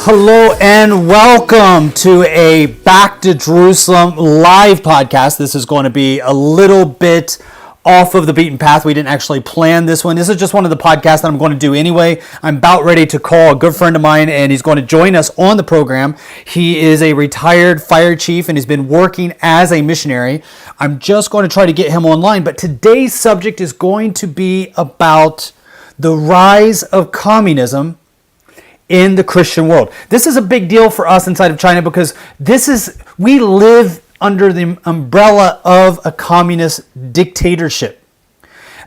Hello and welcome to a Back to Jerusalem live podcast. This is going to be a little bit off of the beaten path. We didn't actually plan this one. This is just one of the podcasts that I'm going to do anyway. I'm about ready to call a good friend of mine, and he's going to join us on the program. He is a retired fire chief, and he's been working as a missionary. I'm just going to try to get him online, but today's subject is going to be about the rise of communism in the Christian world. This is a big deal for us inside of China because we live under the umbrella of a communist dictatorship.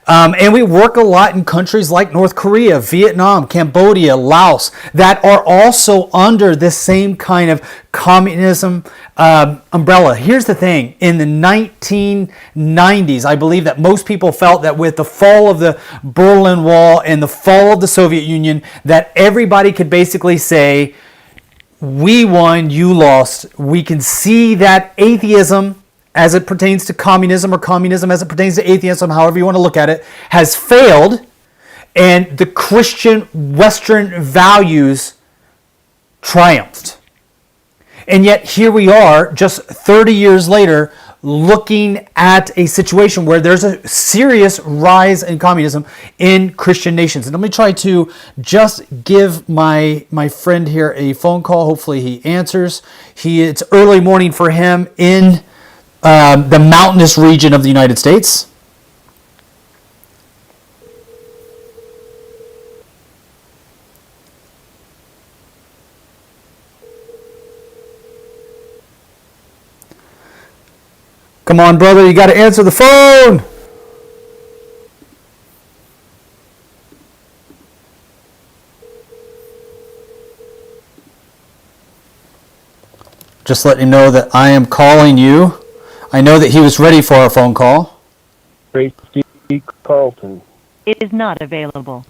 And we work a lot in countries like North Korea, Vietnam, Cambodia, Laos, that are also under this same kind of communism umbrella. Here's the thing. In the 1990s, I believe that most people felt that with the fall of the Berlin Wall and the fall of the Soviet Union, that everybody could basically say, we won, you lost. We can see that atheism as it pertains to communism, or communism as it pertains to atheism, however you want to look at it, has failed, and the Christian Western values triumphed. And yet here we are, just 30 years later, looking at a situation where there's a serious rise in communism in Christian nations. And let me try to just give my friend here a phone call. Hopefully he answers. It's early morning for him in the mountainous region of the United States. Come on, brother, you got to answer the phone. Just letting you know that I am calling you. I know that he was ready for a phone call. Tracy Carlton. It is not available.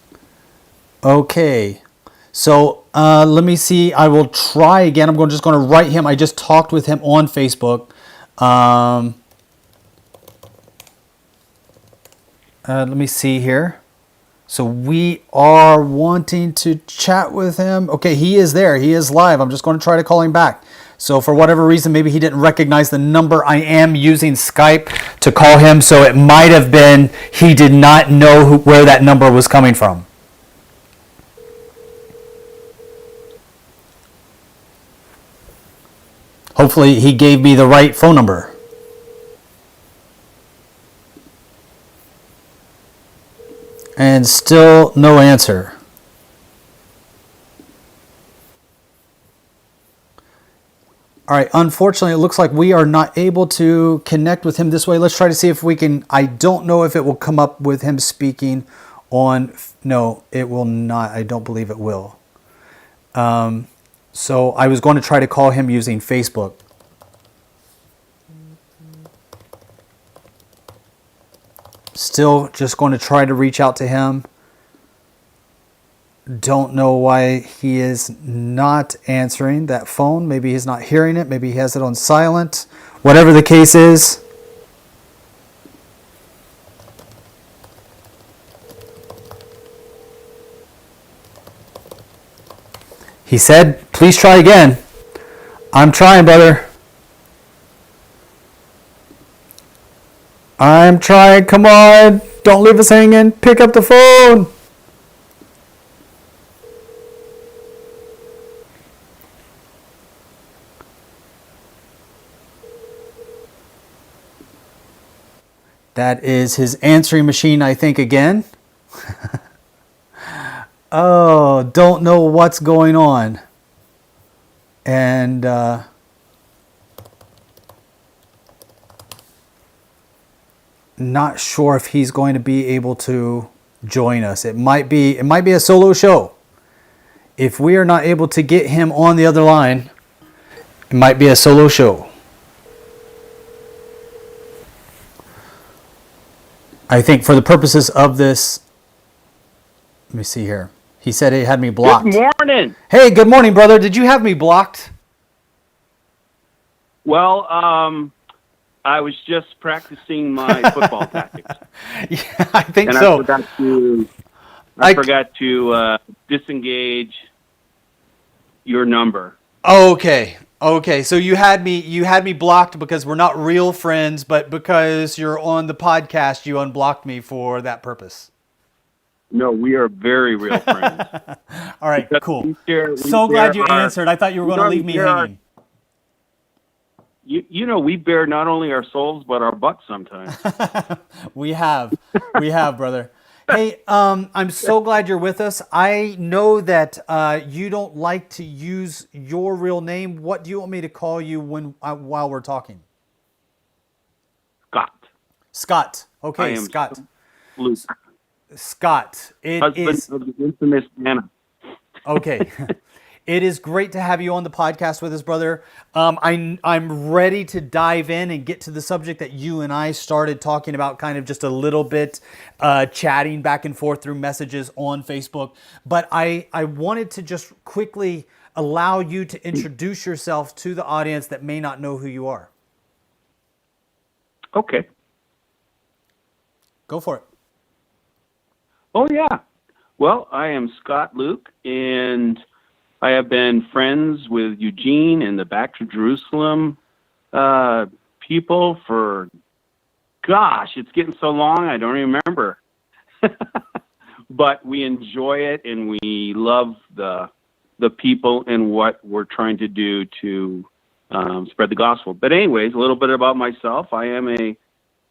Okay. So let me see. I will try again. I'm just going to write him. I just talked with him on Facebook. Let me see here. So we are wanting to chat with him. Okay, he is there. He is live. I'm just going to try to call him back. So for whatever reason, maybe he didn't recognize the number. I am using Skype to call him, so it might have been he did not know where that number was coming from. Hopefully he gave me the right phone number. And still no answer. All right, unfortunately, it looks like we are not able to connect with him this way. Let's try to see if we can. I don't know if it will come up with him speaking on. No, it will not. I don't believe it will. So I was going to try to call him using Facebook. Still just going to try to reach out to him. Don't know why he is not answering that phone. Maybe he's not hearing it. Maybe he has it on silent. Whatever the case is. He said, please try again. I'm trying, brother. I'm trying. Come on. Don't leave us hanging. Pick up the phone. That is his answering machine, I think, again. Oh, don't know what's going on. And not sure if he's going to be able to join us. It might be a solo show. If we are not able to get him on the other line, it might be a solo show. I think for the purposes of this, let me see here. He said he had me blocked. Good morning. Hey, good morning, brother. Did you have me blocked? Well, I was just practicing my football tactics. Yeah, I think and so. I forgot to disengage your number. Okay. Okay. So you had me blocked because we're not real friends, but because you're on the podcast, you unblocked me for that purpose. No, we are very real friends. All right, Because cool. we So glad bear you our, answered. I thought you were going to leave me hanging. we bear not only our souls but our butts sometimes. We have, brother. Hey, I'm so glad you're with us. I know that you don't like to use your real name. What do you want me to call you while we're talking? Scott. Scott. I Okay, am Scott. Luke, Scott. It husband is of the infamous Anna. okay. It is great to have you on the podcast with us, brother. I'm ready to dive in and get to the subject that you and I started talking about, kind of just a little bit, chatting back and forth through messages on Facebook. But I wanted to just quickly allow you to introduce yourself to the audience that may not know who you are. Okay. Go for it. Oh, yeah. Well, I am Scott Luke, and I have been friends with Eugene and the Back to Jerusalem people for, gosh, it's getting so long, I don't remember. But we enjoy it, and we love the people and what we're trying to do to spread the gospel. But anyways, a little bit about myself. I am a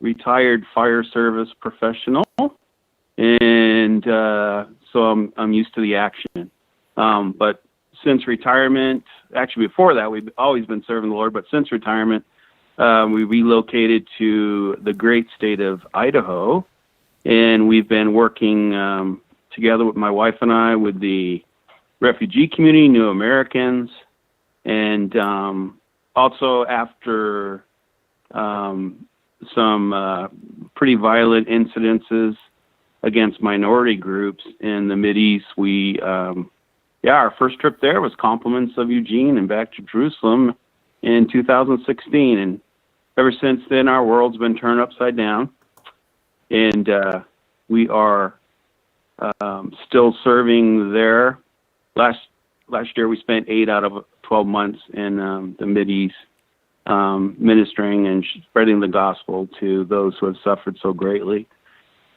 retired fire service professional, and so I'm used to the action. But since retirement, actually before that, we've always been serving the Lord, but since retirement, we relocated to the great state of Idaho, and we've been working together with my wife and I with the refugee community, New Americans, and also after some pretty violent incidences against minority groups in the Mideast, our first trip there was Compliments of Eugene and Back to Jerusalem in 2016. And ever since then, our world's been turned upside down. And we are still serving there. Last year, we spent 8 out of 12 months in the Mideast, ministering and spreading the gospel to those who have suffered so greatly.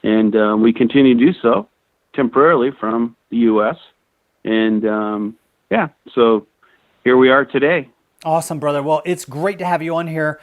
And we continue to do so temporarily from the U.S., and so here we are today. Awesome, brother. Well, it's great to have you on here.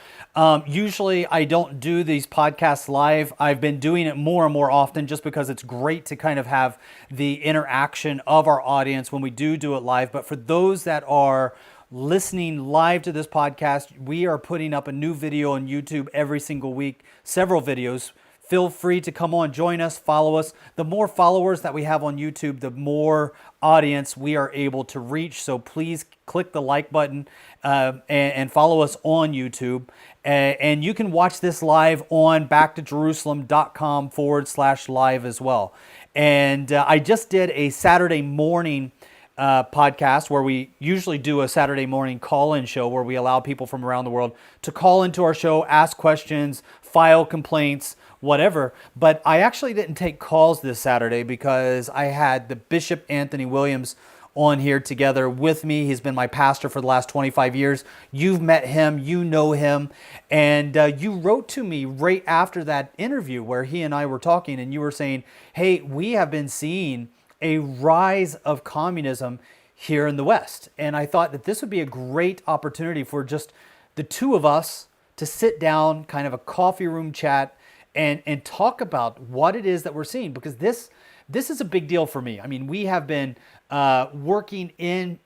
Usually I don't do these podcasts live. I've been doing it more and more often just because it's great to kind of have the interaction of our audience when we do it live. But for those that are listening live to this podcast, we are putting up a new video on YouTube every single week, several videos. Feel free to come on, join us, follow us. The more followers that we have on YouTube, the more audience we are able to reach. So please click the like button and follow us on YouTube. And you can watch this live on backtojerusalem.com/live as well. And I just did a Saturday morning podcast where we usually do a Saturday morning call-in show where we allow people from around the world to call into our show, ask questions, file complaints, whatever. But I actually didn't take calls this Saturday because I had the Bishop Anthony Williams on here together with me. He's been my pastor for the last 25 years. You've met him, you know him, and you wrote to me right after that interview where he and I were talking, and you were saying, hey, we have been seeing a rise of communism here in the West. And I thought that this would be a great opportunity for just the two of us to sit down, kind of a coffee room chat, and talk about what it is that we're seeing, because this is a big deal for me. I mean, we have been working in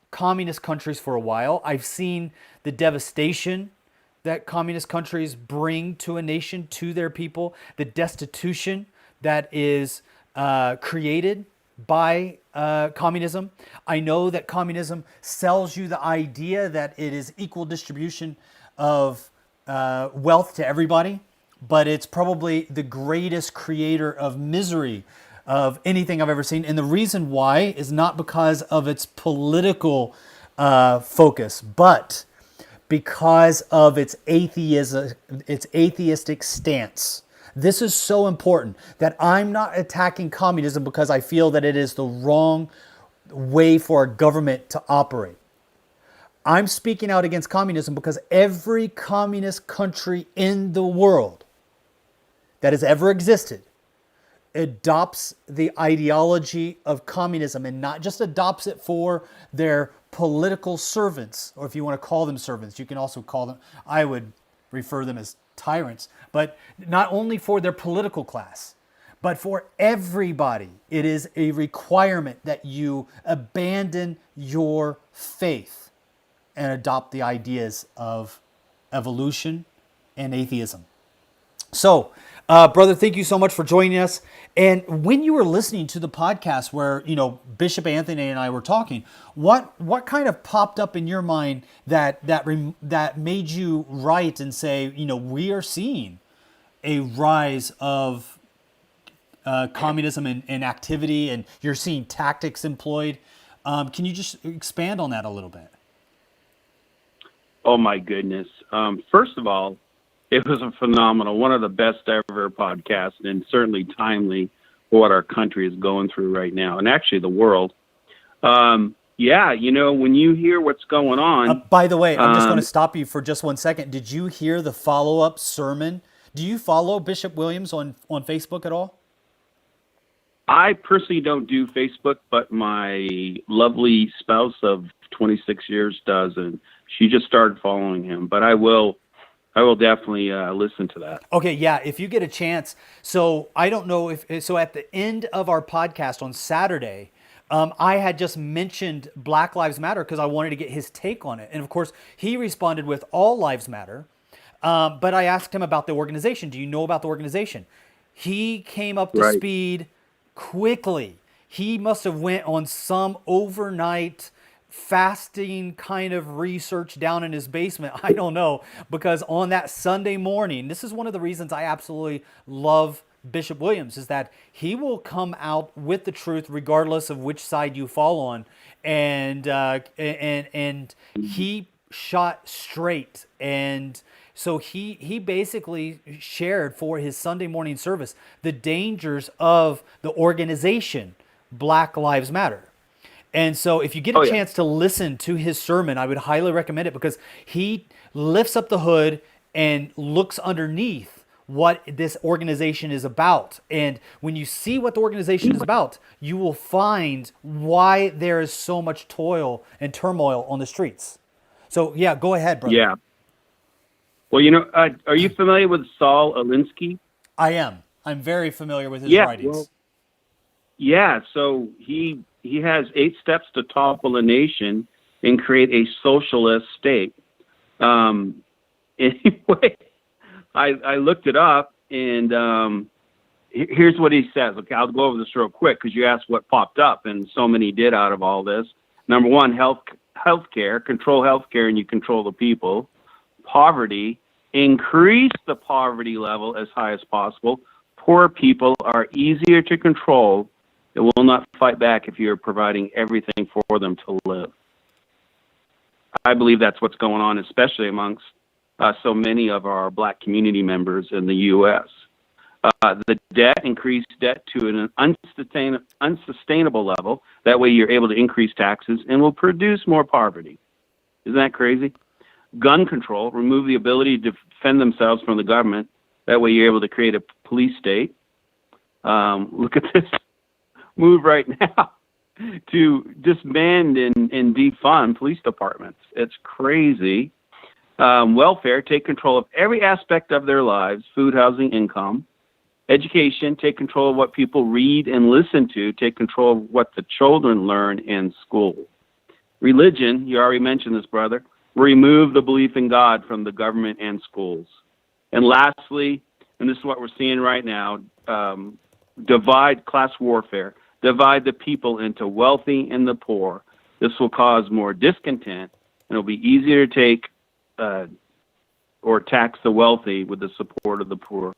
communist countries for a while. I've seen the devastation that communist countries bring to a nation, to their people, the destitution that is created by communism. I know that communism sells you the idea that it is equal distribution of wealth to everybody, but it's probably the greatest creator of misery of anything I've ever seen. And the reason why is not because of its political focus, but because of its atheistic stance. This is so important that I'm not attacking communism because I feel that it is the wrong way for a government to operate. I'm speaking out against communism because every communist country in the world that has ever existed adopts the ideology of communism, and not just adopts it for their political servants, or if you want to call them servants, you can also call them, I would refer them as tyrants, but not only for their political class, but for everybody. It is a requirement that you abandon your faith and adopt the ideas of evolution and atheism. So, brother, thank you so much for joining us. And when you were listening to the podcast where, Bishop Anthony and I were talking, what kind of popped up in your mind that made you write and say, we are seeing a rise of communism and activity, and you're seeing tactics employed. Can you just expand on that a little bit? Oh, my goodness. First of all, it was a phenomenal, one of the best ever podcasts, and certainly timely for what our country is going through right now, and actually the world. When you hear what's going on. By the way, I'm just going to stop you for just 1 second. Did you hear the follow-up sermon? Do you follow Bishop Williams on Facebook at all? I personally don't do Facebook, but my lovely spouse of 26 years does, and she just started following him. But I will definitely listen to that. Okay, yeah, if you get a chance. So I don't know so at the end of our podcast on Saturday, I had just mentioned Black Lives Matter because I wanted to get his take on it. And of course, he responded with All Lives Matter. But I asked him about the organization. Do you know about the organization? He came up to speed quickly. He must have went on some overnight fasting kind of research down in his basement. I don't know, because on that Sunday morning, this is one of the reasons I absolutely love Bishop Williams, is that he will come out with the truth regardless of which side you fall on, and he shot straight. And so he basically shared for his Sunday morning service the dangers of the organization Black Lives Matter. And so if you get a chance to listen to his sermon, I would highly recommend it, because he lifts up the hood and looks underneath what this organization is about. And when you see what the organization is about, you will find why there is so much toil and turmoil on the streets. So, yeah, go ahead, brother. Yeah. Well, are you familiar with Saul Alinsky? I am. I'm very familiar with his writings. So he has 8 steps to topple a nation and create a socialist state. Anyway, I looked it up, and here's what he says. Okay, I'll go over this real quick because you asked what popped up, and so many did out of all this. Number 1, healthcare. Control healthcare, and you control the people. Poverty. Increase the poverty level as high as possible. Poor people are easier to control. They will not fight back if you're providing everything for them to live. I believe that's what's going on, especially amongst so many of our black community members in the U.S. The debt, increased debt to an unsustainable level. That way you're able to increase taxes and will produce more poverty. Isn't that crazy? Gun control, remove the ability to defend themselves from the government. That way you're able to create a police state. Look at this move right now to disband and defund police departments. It's crazy. Welfare, take control of every aspect of their lives: food, housing, income. Education, take control of what people read and listen to, take control of what the children learn in school. Religion, you already mentioned this, brother, remove the belief in God from the government and schools. And lastly, and this is what we're seeing right now, divide class warfare. Divide the people into wealthy and the poor. This will cause more discontent, and it'll be easier to take or tax the wealthy with the support of the poor.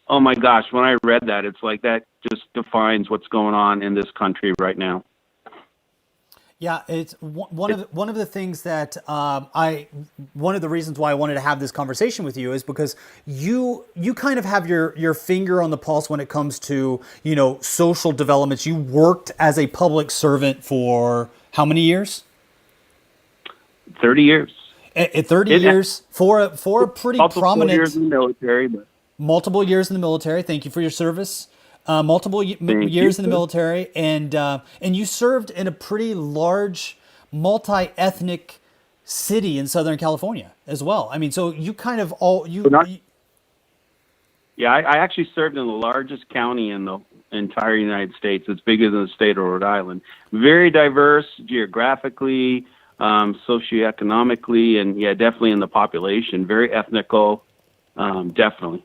Oh my gosh, when I read that, it's like that just defines what's going on in this country right now. Yeah, it's one of the things that one of the reasons why I wanted to have this conversation with you is because you kind of have your finger on the pulse when it comes to, social developments. You worked as a public servant for how many years? 30 years. 30 It years for a pretty also 4 years prominent. in the military, but Multiple years in the military. Thank you for your service. Multiple thank you, years in the sir. military, and you served in a pretty large, multi-ethnic city in Southern California as well. I mean, so you kind of all But not, yeah, I actually served in the largest county in the entire United States. It's bigger than the state of Rhode Island. Very diverse geographically, socioeconomically, and yeah, definitely in the population. Very ethnical, definitely.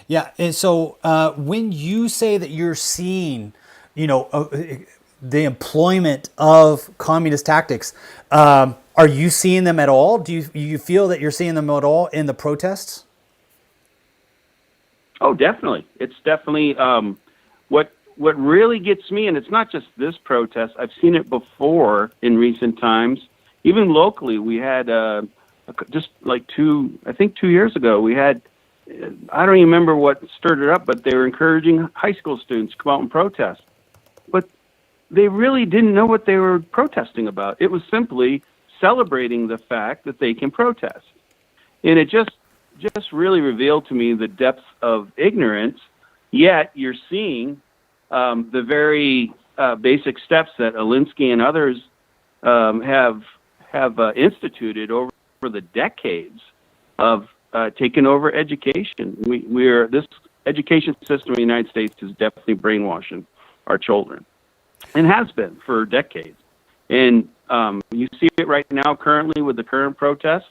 Yeah, and so when you say that you're seeing, the employment of communist tactics, are you seeing them at all? Do you feel that you're seeing them at all in the protests? Oh, definitely. It's definitely what really gets me, and it's not just this protest. I've seen it before in recent times. Even locally, we had just like 2 years ago, we had. I don't even remember what stirred it up, but they were encouraging high school students to come out and protest. But they really didn't know what they were protesting about. It was simply celebrating the fact that they can protest. And it just really revealed to me the depth of ignorance, yet you're seeing the very basic steps that Alinsky and others have instituted over the decades of taken over education. This education system in the United States is definitely brainwashing our children, and has been for decades. And you see it right now, currently with the current protest.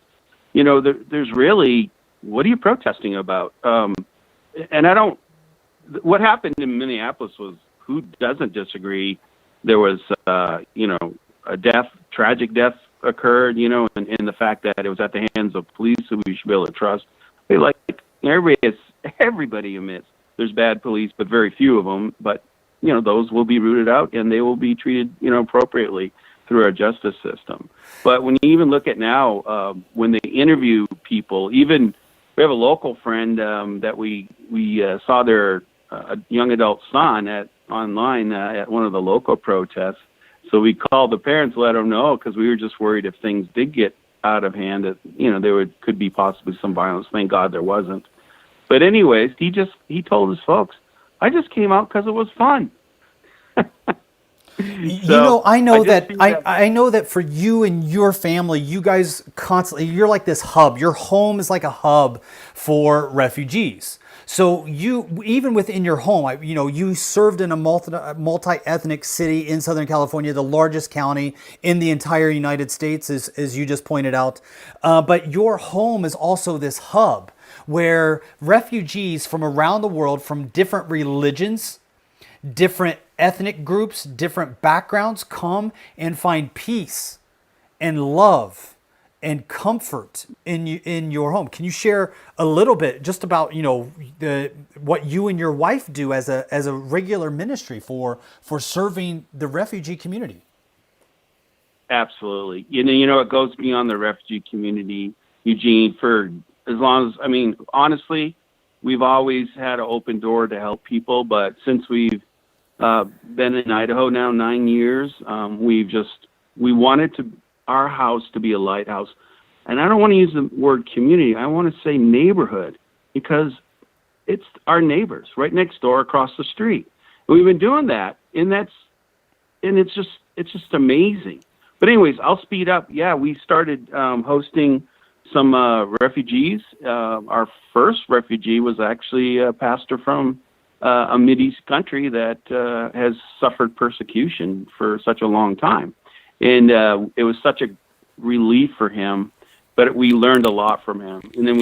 There's really, what are you protesting about? And I don't. What happened in Minneapolis was, who doesn't disagree? There was, a tragic death occurred, and the fact that it was at the hands of police who we should be able to trust. Everybody admits there's bad police, but very few of them. But those will be rooted out, and they will be treated appropriately through our justice system. But when you even look at now, when they interview people, even we have a local friend that we saw their young adult son online at one of the local protests. So we called the parents, let them know, because we were just worried if things did get out of hand, that there could be possibly some violence. Thank God there wasn't. But anyways, he told his folks, I just came out because it was fun. I know that for you and your family, you guys constantly, you're like this hub. Your home is like a hub for refugees. So you, even within your home, you served in a multi-ethnic city in Southern California, the largest county in the entire United States, as you just pointed out. But your home is also this hub where refugees from around the world, from different religions, different ethnic groups, different backgrounds, come and find peace and love and comfort in your home. Can you share a little bit just about what you and your wife do as a regular ministry for serving the refugee community? Absolutely. It goes beyond the refugee community, Eugene. For as long as, honestly, we've always had an open door to help people. But since we've been in Idaho now 9 years, we wanted our house to be a lighthouse. And I don't want to use the word community. I want to say neighborhood, because it's our neighbors right next door, across the street. And we've been doing that, and it's just amazing. But anyways, I'll speed up. Yeah, we started hosting some refugees. Our first refugee was actually a pastor from a Mideast country that has suffered persecution for such a long time. And it was such a relief for him, but we learned a lot from him. And then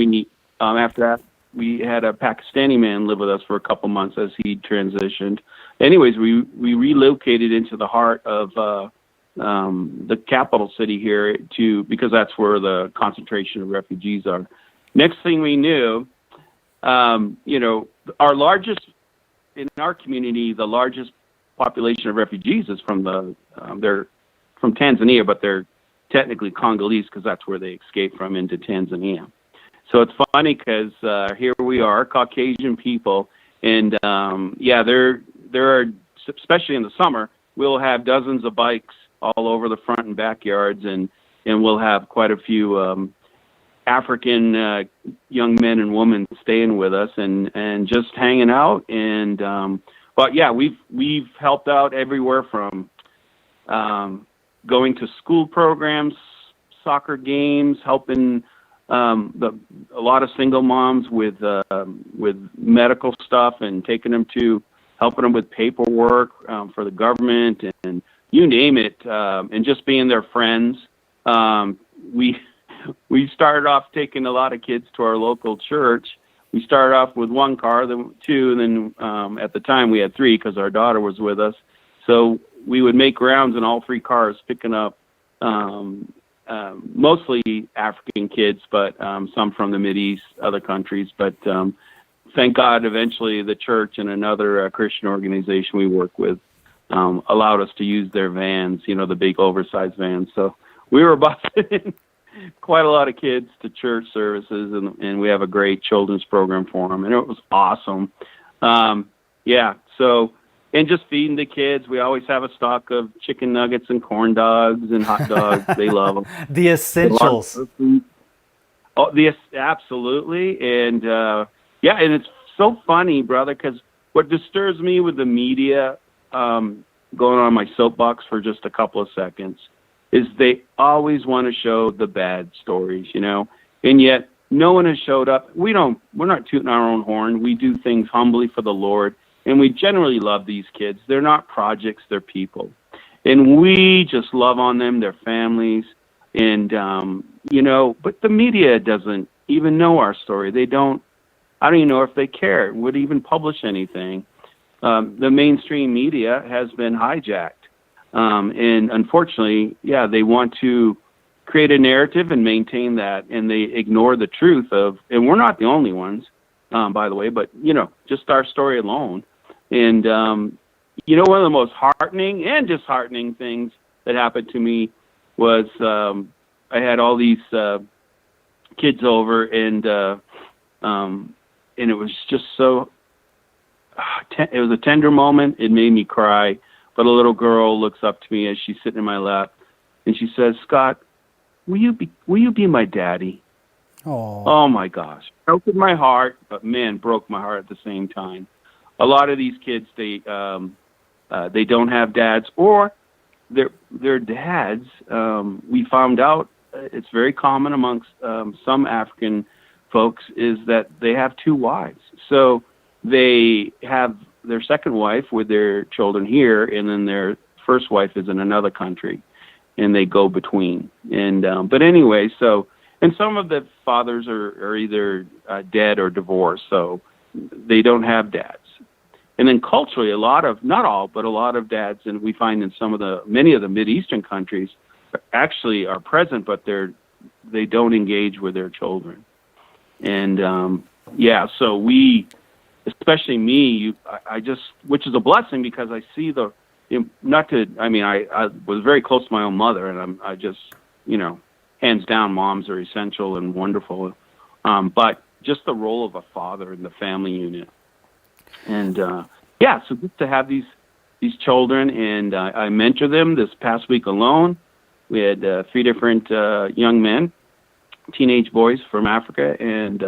after that, we had a Pakistani man live with us for a couple months as he transitioned. Anyways, we relocated into the heart of the capital city here because that's where the concentration of refugees are. Next thing we knew, our largest, in our community, the largest population of refugees is from their from Tanzania, but they're technically Congolese because that's where they escaped from into Tanzania. So it's funny because here we are, Caucasian people, and there are, especially in the summer, we'll have dozens of bikes all over the front and backyards, and we'll have quite a few African young men and women staying with us and just hanging out. And but yeah, we've helped out everywhere from going to school programs, soccer games, helping a lot of single moms with medical stuff, and helping them with paperwork for the government, and you name it, and just being their friends. We started off taking a lot of kids to our local church. We started off with one car, then two, and then at the time we had three because our daughter was with us. So we would make rounds in all three cars, picking up mostly African kids, but some from the Mideast, other countries. But thank God, eventually the church and another Christian organization we work with allowed us to use their vans, the big oversized vans. So we were busing quite a lot of kids to church services, and we have a great children's program for them, and it was awesome. And just feeding the kids. We always have a stock of chicken nuggets and corn dogs and hot dogs. They love them. The essentials. Absolutely. And and it's so funny, brother, because what disturbs me with the media, going on my soapbox for just a couple of seconds, is they always want to show the bad stories, and yet no one has showed up. We're not tooting our own horn. We do things humbly for the Lord, and we generally love these kids. They're not projects, they're people. And we just love on them, their families, and, but the media doesn't even know our story. I don't even know if they care, would even publish anything. The mainstream media has been hijacked. And unfortunately, they want to create a narrative and maintain that, and they ignore the truth and we're not the only ones, by the way, but, just our story alone. And, one of the most heartening and disheartening things that happened to me was I had all these kids over, and it was just so, it was a tender moment. It made me cry. But a little girl looks up to me as she's sitting in my lap, and she says, "Scott, will you be my daddy?" Oh my gosh. Broke my heart, but man, broke my heart at the same time. A lot of these kids, they don't have dads, or their dads, we found out it's very common amongst some African folks, is that they have two wives. So they have their second wife with their children here, and then their first wife is in another country, and they go between. And but anyway, and some of the fathers are either dead or divorced, so they don't have dads. And then culturally, not all, but a lot of dads, and we find in many of the Mideastern countries, actually are present, but they don't engage with their children. And so we, especially me, which is a blessing, because I see I was very close to my own mother, and I just, hands down, moms are essential and wonderful. But just the role of a father in the family unit. And, so just to have these children, and I mentor them. This past week alone, we had 3 different young men, teenage boys from Africa, and,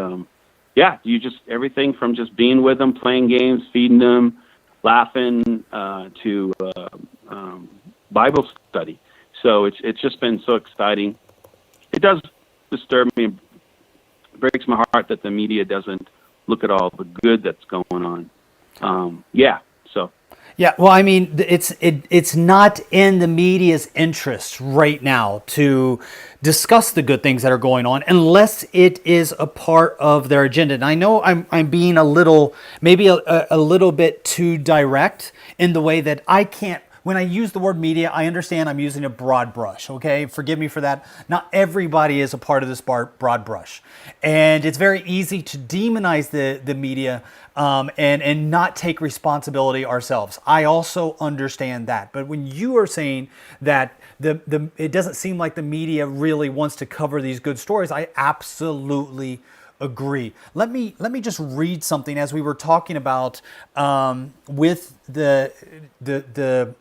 you just, everything from just being with them, playing games, feeding them, laughing, to Bible study. So it's just been so exciting. It does disturb me. It breaks my heart that the media doesn't look at all the good that's going on. Yeah, well, I mean, it's not in the media's interest right now to discuss the good things that are going on unless it is a part of their agenda. And I know I'm being maybe a little bit too direct in the way that I can't. when I use the word media, I understand I'm using a broad brush, okay? Forgive me for that. Not everybody is a part of this broad brush. And it's very easy to demonize the media and not take responsibility ourselves. I also understand that. But when you are saying that it doesn't seem like the media really wants to cover these good stories, I absolutely agree. Let me just read something as we were talking about with the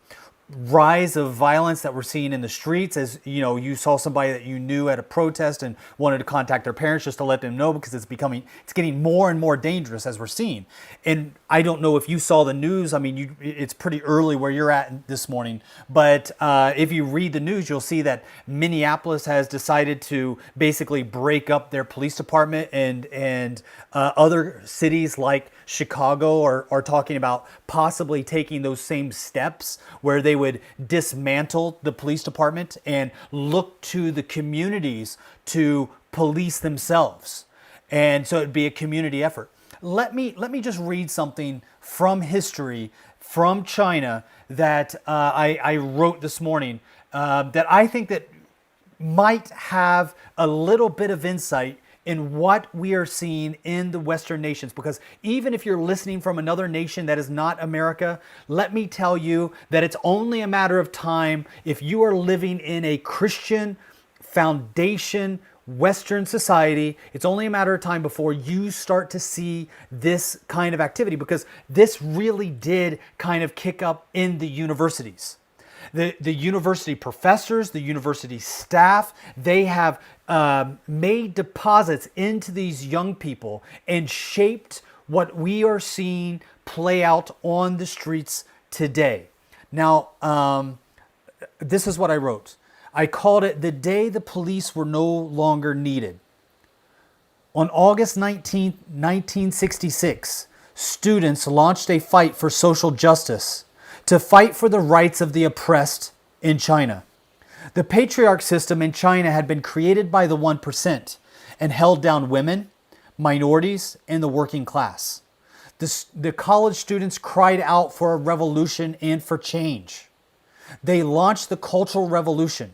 rise of violence that we're seeing in the streets. As you know, you saw somebody that you knew at a protest and wanted to contact their parents just to let them know, because it's getting more and more dangerous as we're seeing. And I don't know if you saw the news. I mean, it's pretty early where you're at this morning, but if you read the news, you'll see that Minneapolis has decided to basically break up their police department, and other cities like Chicago are talking about possibly taking those same steps where they would dismantle the police department and look to the communities to police themselves. And so it'd be a community effort. Let me just read something from history from China that I wrote this morning that I think that might have a little bit of insight in what we are seeing in the Western nations. Because even if you're listening from another nation that is not America, let me tell you that it's only a matter of time if you are living in a Christian foundation Western society. It's only a matter of time before you start to see this kind of activity, because this really did kind of kick up in the universities. The university professors, the university staff, they have made deposits into these young people and shaped what we are seeing play out on the streets today. Now, this is what I wrote. I called it "The Day the Police Were No Longer Needed." On August 19th, 1966, students launched a fight for social justice, to fight for the rights of the oppressed in China. The patriarch system in China had been created by the 1% and held down women, minorities, and the working class. The college students cried out for a revolution and for change. They launched the Cultural Revolution.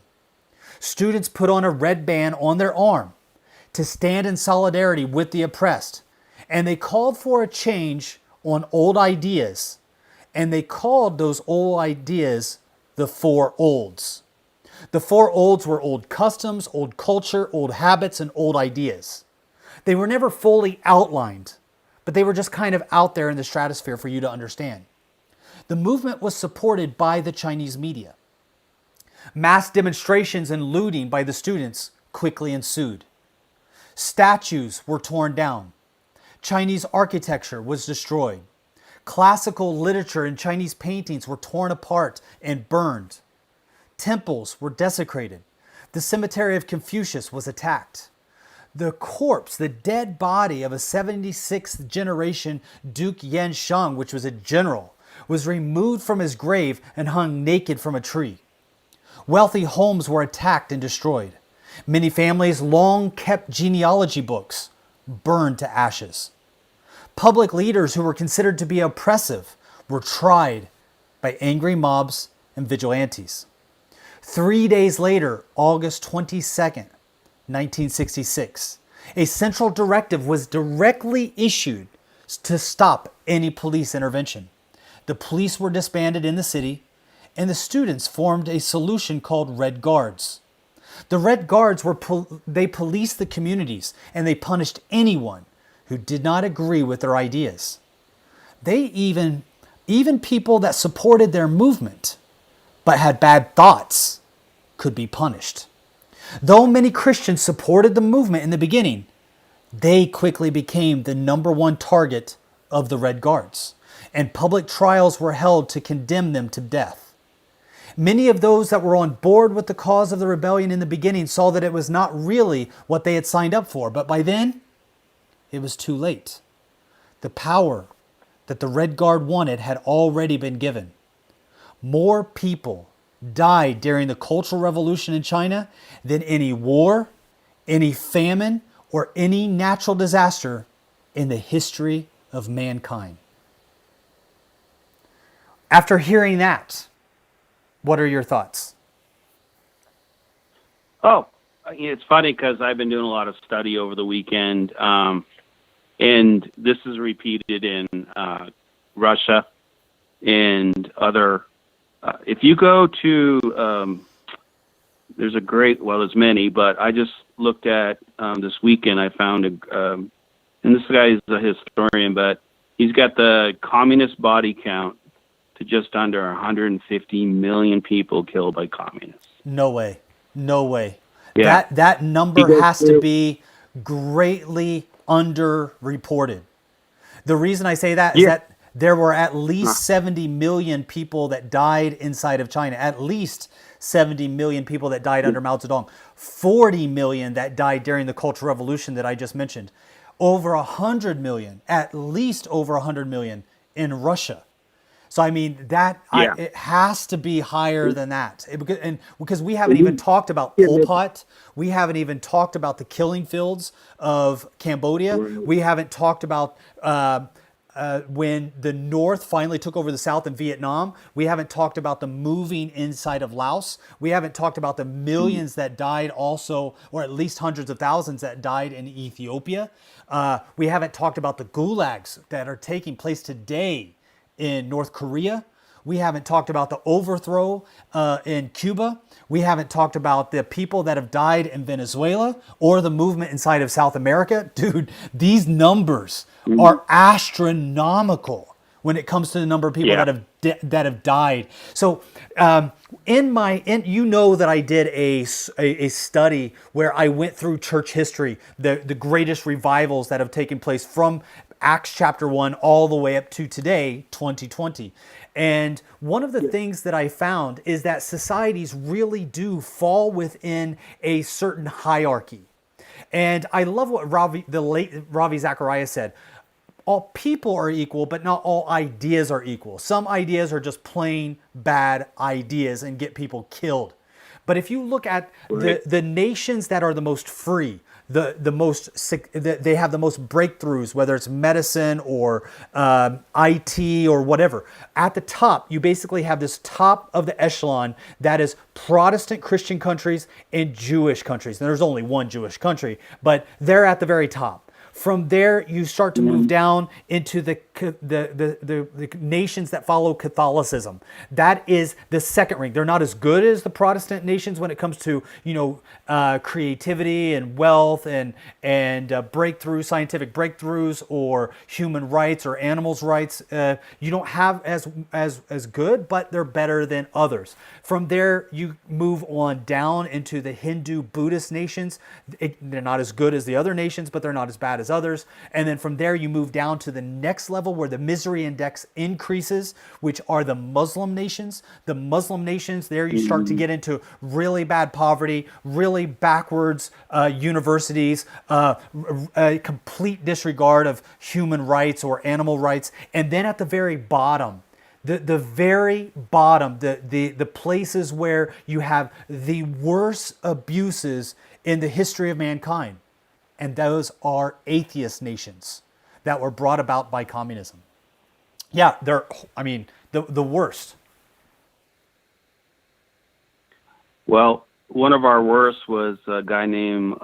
Students put on a red band on their arm to stand in solidarity with the oppressed, and they called for a change on old ideas. And they called those old ideas the Four Olds. The Four Olds were old customs, old culture, old habits, and old ideas. They were never fully outlined, but they were just kind of out there in the stratosphere for you to understand. The movement was supported by the Chinese media. Mass demonstrations and looting by the students quickly ensued. Statues were torn down. Chinese architecture was destroyed. Classical literature and Chinese paintings were torn apart and burned. Temples were desecrated. The cemetery of Confucius was attacked. The corpse, the dead body of a 76th generation Duke Yansheng, which was a general, was removed from his grave and hung naked from a tree. Wealthy homes were attacked and destroyed. Many families' long-kept genealogy books burned to ashes. Public leaders who were considered to be oppressive were tried by angry mobs and vigilantes. 3 days later, August 22nd, 1966, a central directive was directly issued to stop any police intervention. The police were disbanded in the city, and the students formed a solution called Red Guards. The Red Guards they policed the communities, and they punished anyone who did not agree with their ideas. They even people that supported their movement but had bad thoughts could be punished. Though many Christians supported the movement in the beginning, they quickly became the number one target of the Red Guards, and public trials were held to condemn them to death. Many of those that were on board with the cause of the rebellion in the beginning saw that it was not really what they had signed up for, but by then, it was too late. The power that the Red Guard wanted had already been given. More people died during the Cultural Revolution in China than any war, any famine, or any natural disaster in the history of mankind. After hearing that, What are your thoughts? Oh, it's funny because I've been doing a lot of study over the weekend, and this is repeated in Russia and other. If you go to, there's there's many, but I just looked at this weekend. I found and this guy is a historian, but he's got the communist body count to just under 150 million people killed by communists. No way. No way. Yeah. That number has to be greatly underreported. The reason I say that is that there were at least 70 million people that died inside of China. At least 70 million people that died under Mao Zedong. 40 million that died during the Cultural Revolution that I just mentioned. Over 100 million, at least over 100 million in Russia. So I mean it has to be higher than that, because we haven't even talked about Pol Pot, we haven't even talked about the killing fields of Cambodia, we haven't talked about when the North finally took over the South in Vietnam, we haven't talked about the moving inside of Laos, we haven't talked about the millions that died also, or at least hundreds of thousands that died in Ethiopia. We haven't talked about the gulags that are taking place today in North Korea. We haven't talked about the overthrow in Cuba. We haven't talked about the people that have died in Venezuela or the movement inside of South America. Dude, these numbers are astronomical when it comes to the number of people that have died. So you know that I did a study where I went through church history, the greatest revivals that have taken place from Acts chapter 1 all the way up to today, 2020. And one of the things that I found is that societies really do fall within a certain hierarchy. And I love what the late Ravi Zacharias said. All people are equal, but not all ideas are equal. Some ideas are just plain bad ideas and get people killed. But if you look at the nations that are the most free, they have the most breakthroughs, whether it's medicine or IT or whatever. At the top, you basically have this top of the echelon that is Protestant Christian countries and Jewish countries. And there's only one Jewish country, but they're at the very top. From there, you start to move down into the nations that follow Catholicism. That is the second ring. They're not as good as the Protestant nations when it comes to creativity and wealth and scientific breakthroughs or human rights or animals' rights. You don't have as good, but they're better than others. From there, you move on down into the Hindu Buddhist nations. They're not as good as the other nations, but they're not as bad as others. And then from there you move down to the next level where the misery index increases, which are the Muslim nations. The Muslim nations, there you start to get into really bad poverty, really backwards universities, a complete disregard of human rights or animal rights. And then at the very bottom, the very bottom, the places where you have the worst abuses in the history of mankind. And those are atheist nations that were brought about by communism. Yeah, they're the worst. Well, one of our worst was a guy named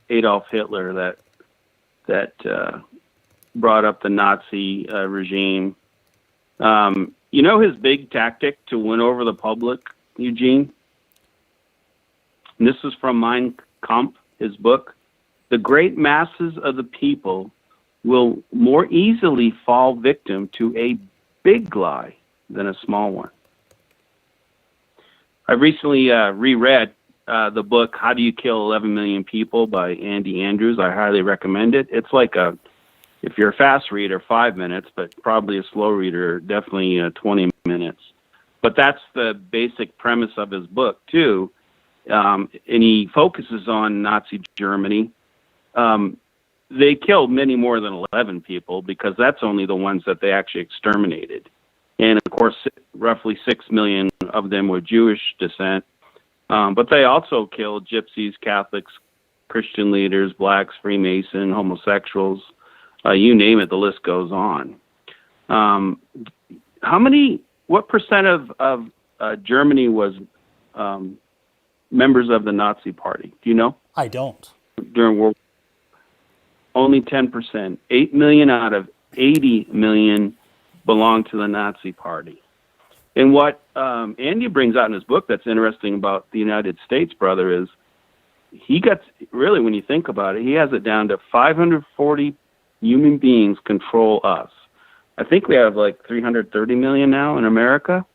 Adolf Hitler that brought up the Nazi regime. His big tactic to win over the public, Eugene? And this is from Mein Kampf, his book. The great masses of the people will more easily fall victim to a big lie than a small one. I recently reread the book, How Do You Kill 11 Million People by Andy Andrews. I highly recommend it. It's like if you're a fast reader, 5 minutes, but probably a slow reader, definitely 20 minutes. But that's the basic premise of his book, too. And he focuses on Nazi Germany. They killed many more than 11 people because that's only the ones that they actually exterminated. And, of course, roughly 6 million of them were Jewish descent. But they also killed gypsies, Catholics, Christian leaders, blacks, Freemason, homosexuals, you name it, the list goes on. What percent of Germany was members of the Nazi Party. Do you know? I don't. During World War, only 10%. 8 million out of 80 million belonged to the Nazi Party. And what Andy brings out in his book that's interesting about the United States, brother, is he gets, really, when you think about it, he has it down to 540 human beings control us. I think we have like 330 million now in America.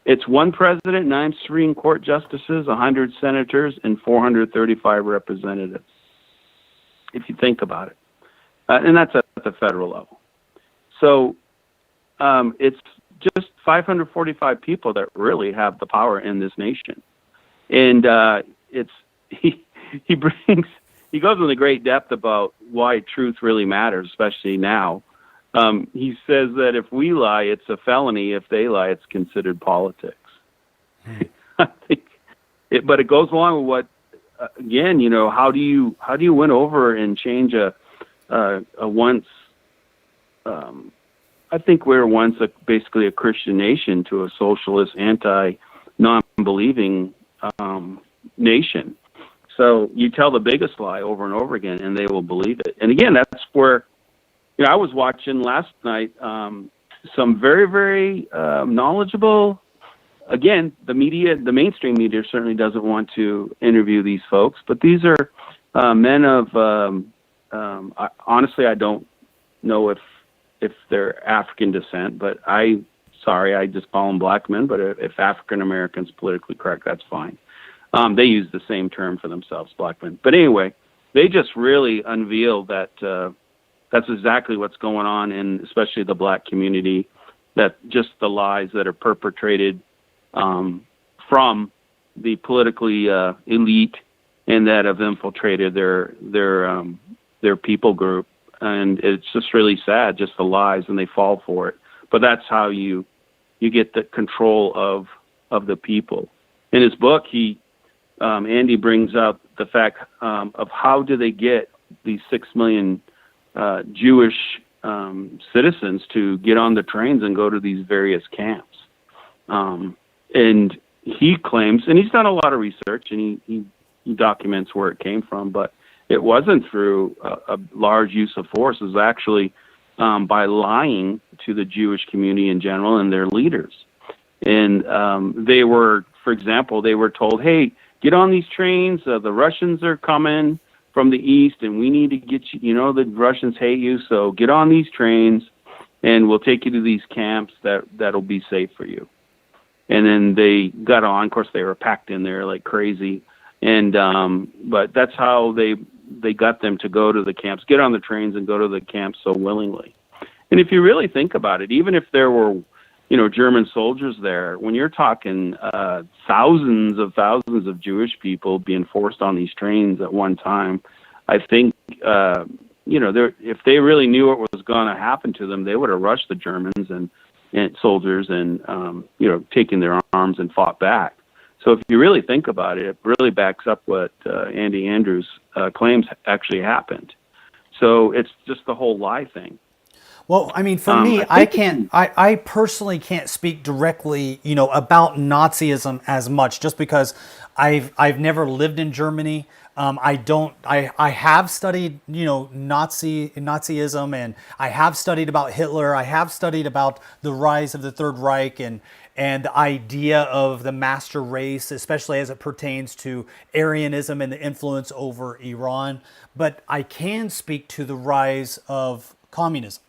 It's one president, 9 Supreme Court justices, 100 senators, and 435 representatives, if you think about it. And that's at the federal level. So it's just 545 people that really have the power in this nation. And he goes into great depth about why truth really matters, especially now. He says that if we lie, it's a felony. If they lie, it's considered politics. I think but it goes along with what, again, how do you win over and change a once, I think we were once basically a Christian nation to a socialist, non-believing nation. So you tell the biggest lie over and over again, and they will believe it. And again, that's where, I was watching last night some very, very knowledgeable. Again, the mainstream media certainly doesn't want to interview these folks, but these are men of. Honestly, I don't know if they're African descent, but I just call them black men. But if African Americans politically correct, that's fine. They use the same term for themselves, black men. But anyway, they just really unveiled that that's exactly what's going on in especially the black community, that just the lies that are perpetrated from the politically elite and that have infiltrated their people group. And it's just really sad, just the lies, and they fall for it. But that's how you get the control of the people. In his book, Andy brings up the fact of how do they get these 6 million Jewish citizens to get on the trains and go to these various camps. And he claims, and he's done a lot of research, and he documents where it came from, but it wasn't through a large use of force. It was actually by lying to the Jewish community in general and their leaders. And they were, for example, they were told, hey, get on these trains. The Russians are coming from the east, and we need to get you. The Russians hate you, so get on these trains, and we'll take you to these camps that'll be safe for you. And then they got on. Of course, they were packed in there like crazy. And but that's how they got them to go to the camps, get on the trains and go to the camps so willingly. And if you really think about it, even if there were, German soldiers there, when you're talking thousands of Jewish people being forced on these trains at one time, I think, if they really knew what was going to happen to them, they would have rushed the Germans and soldiers and, taken their arms and fought back. So if you really think about it, it really backs up what Andy Andrews claims actually happened. So it's just the whole lie thing. Well, I mean, for me, I personally can't speak directly, about Nazism as much, just because I've never lived in Germany. I have studied, Nazism, and I have studied about Hitler. I have studied about the rise of the Third Reich and the idea of the master race, especially as it pertains to Aryanism and the influence over Iran. But I can speak to the rise of communism.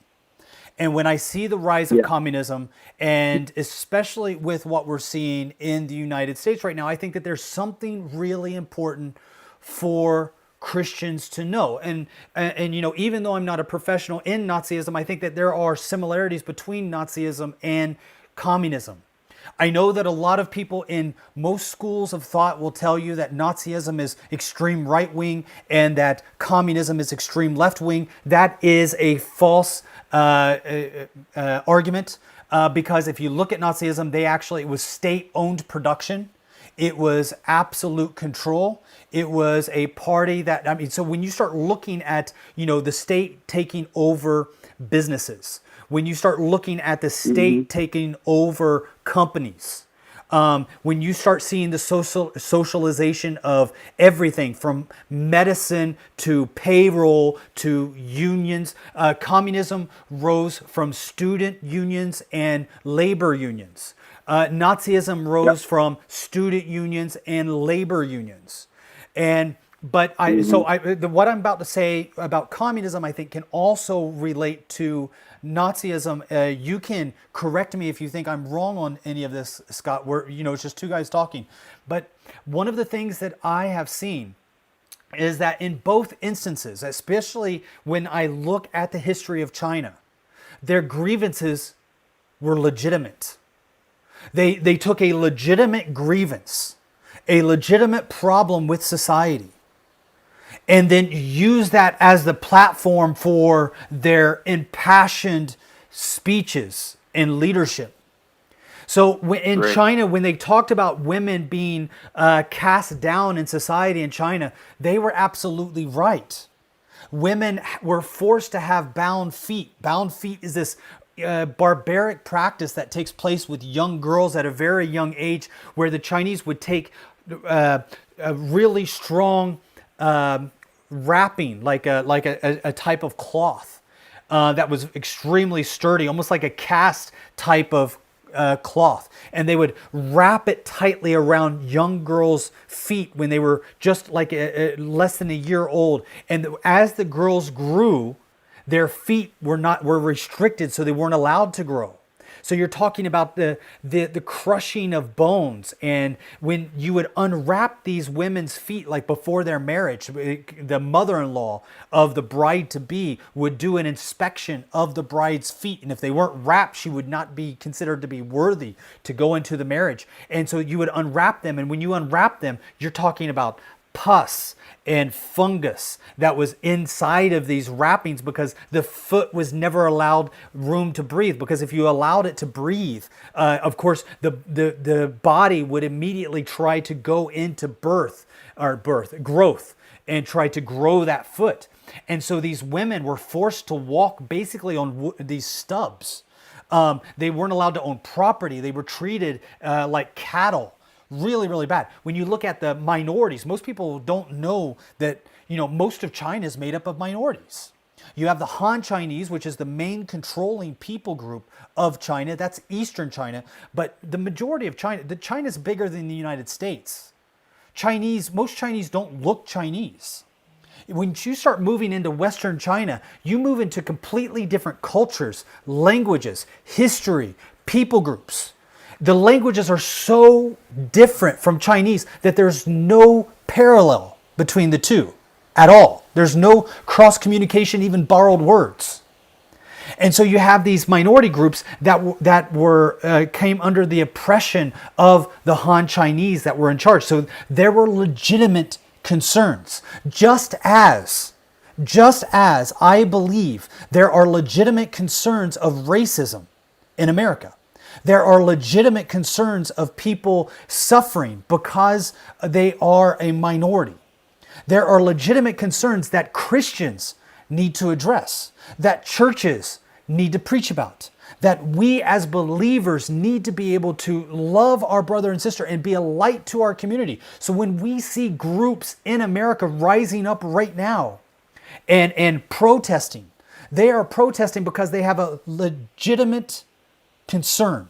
And when I see the rise of communism, and especially with what we're seeing in the United States right now, I think that there's something really important for Christians to know. And even though I'm not a professional in Nazism, I think that there are similarities between Nazism and communism. I know that a lot of people in most schools of thought will tell you that Nazism is extreme right-wing and that communism is extreme left-wing. That is a false argument because if you look at Nazism, it was state-owned production. It was absolute control. It was a party so when you start looking at, the state taking over businesses, when you start looking at the state taking over companies, When you start seeing the socialization of everything from medicine to payroll to unions, communism rose from student unions and labor unions. Nazism rose from student unions and labor unions. And what I'm about to say about communism, I think, can also relate to Nazism. You can correct me if you think I'm wrong on any of this, Scott. It's just two guys talking. But one of the things that I have seen is that in both instances, especially when I look at the history of China, their grievances were legitimate. They took a legitimate grievance, a legitimate problem with society, and then use that as the platform for their impassioned speeches and leadership. So in China, when they talked about women being cast down in society in China, they were absolutely right. Women were forced to have bound feet. Bound feet is this barbaric practice that takes place with young girls at a very young age, where the Chinese would take a really strong wrapping, like a type of cloth that was extremely sturdy, almost like a cast type of cloth, and they would wrap it tightly around young girls' feet when they were just like less than a year old. And as the girls grew, their feet were restricted, so they weren't allowed to grow. So you're talking about the crushing of bones. And when you would unwrap these women's feet, like before their marriage, the mother-in-law of the bride-to-be would do an inspection of the bride's feet. And if they weren't wrapped, she would not be considered to be worthy to go into the marriage. And so you would unwrap them. And when you unwrap them, you're talking about pus and fungus that was inside of these wrappings, because the foot was never allowed room to breathe. Because if you allowed it to breathe, of course, the body would immediately try to go into growth, and try to grow that foot. And so these women were forced to walk basically on these stubs. They weren't allowed to own property. They were treated like cattle. Really, really bad. When you look at the minorities, most people don't know that, most of China is made up of minorities. You have the Han Chinese, which is the main controlling people group of China. That's Eastern China. But the majority of China is bigger than the United States. Most Chinese don't look Chinese. When you start moving into Western China, you move into completely different cultures, languages, history, people groups. The languages are so different from Chinese that there's no parallel between the two at all. There's no cross communication, even borrowed words. And so you have these minority groups that came under the oppression of the Han Chinese that were in charge. So there were legitimate concerns, just as I believe there are legitimate concerns of racism in America. There are legitimate concerns of people suffering because they are a minority. There are legitimate concerns that Christians need to address, that churches need to preach about, that we as believers need to be able to love our brother and sister and be a light to our community. So when we see groups in America rising up right now and protesting, they are protesting because they have a legitimate concern.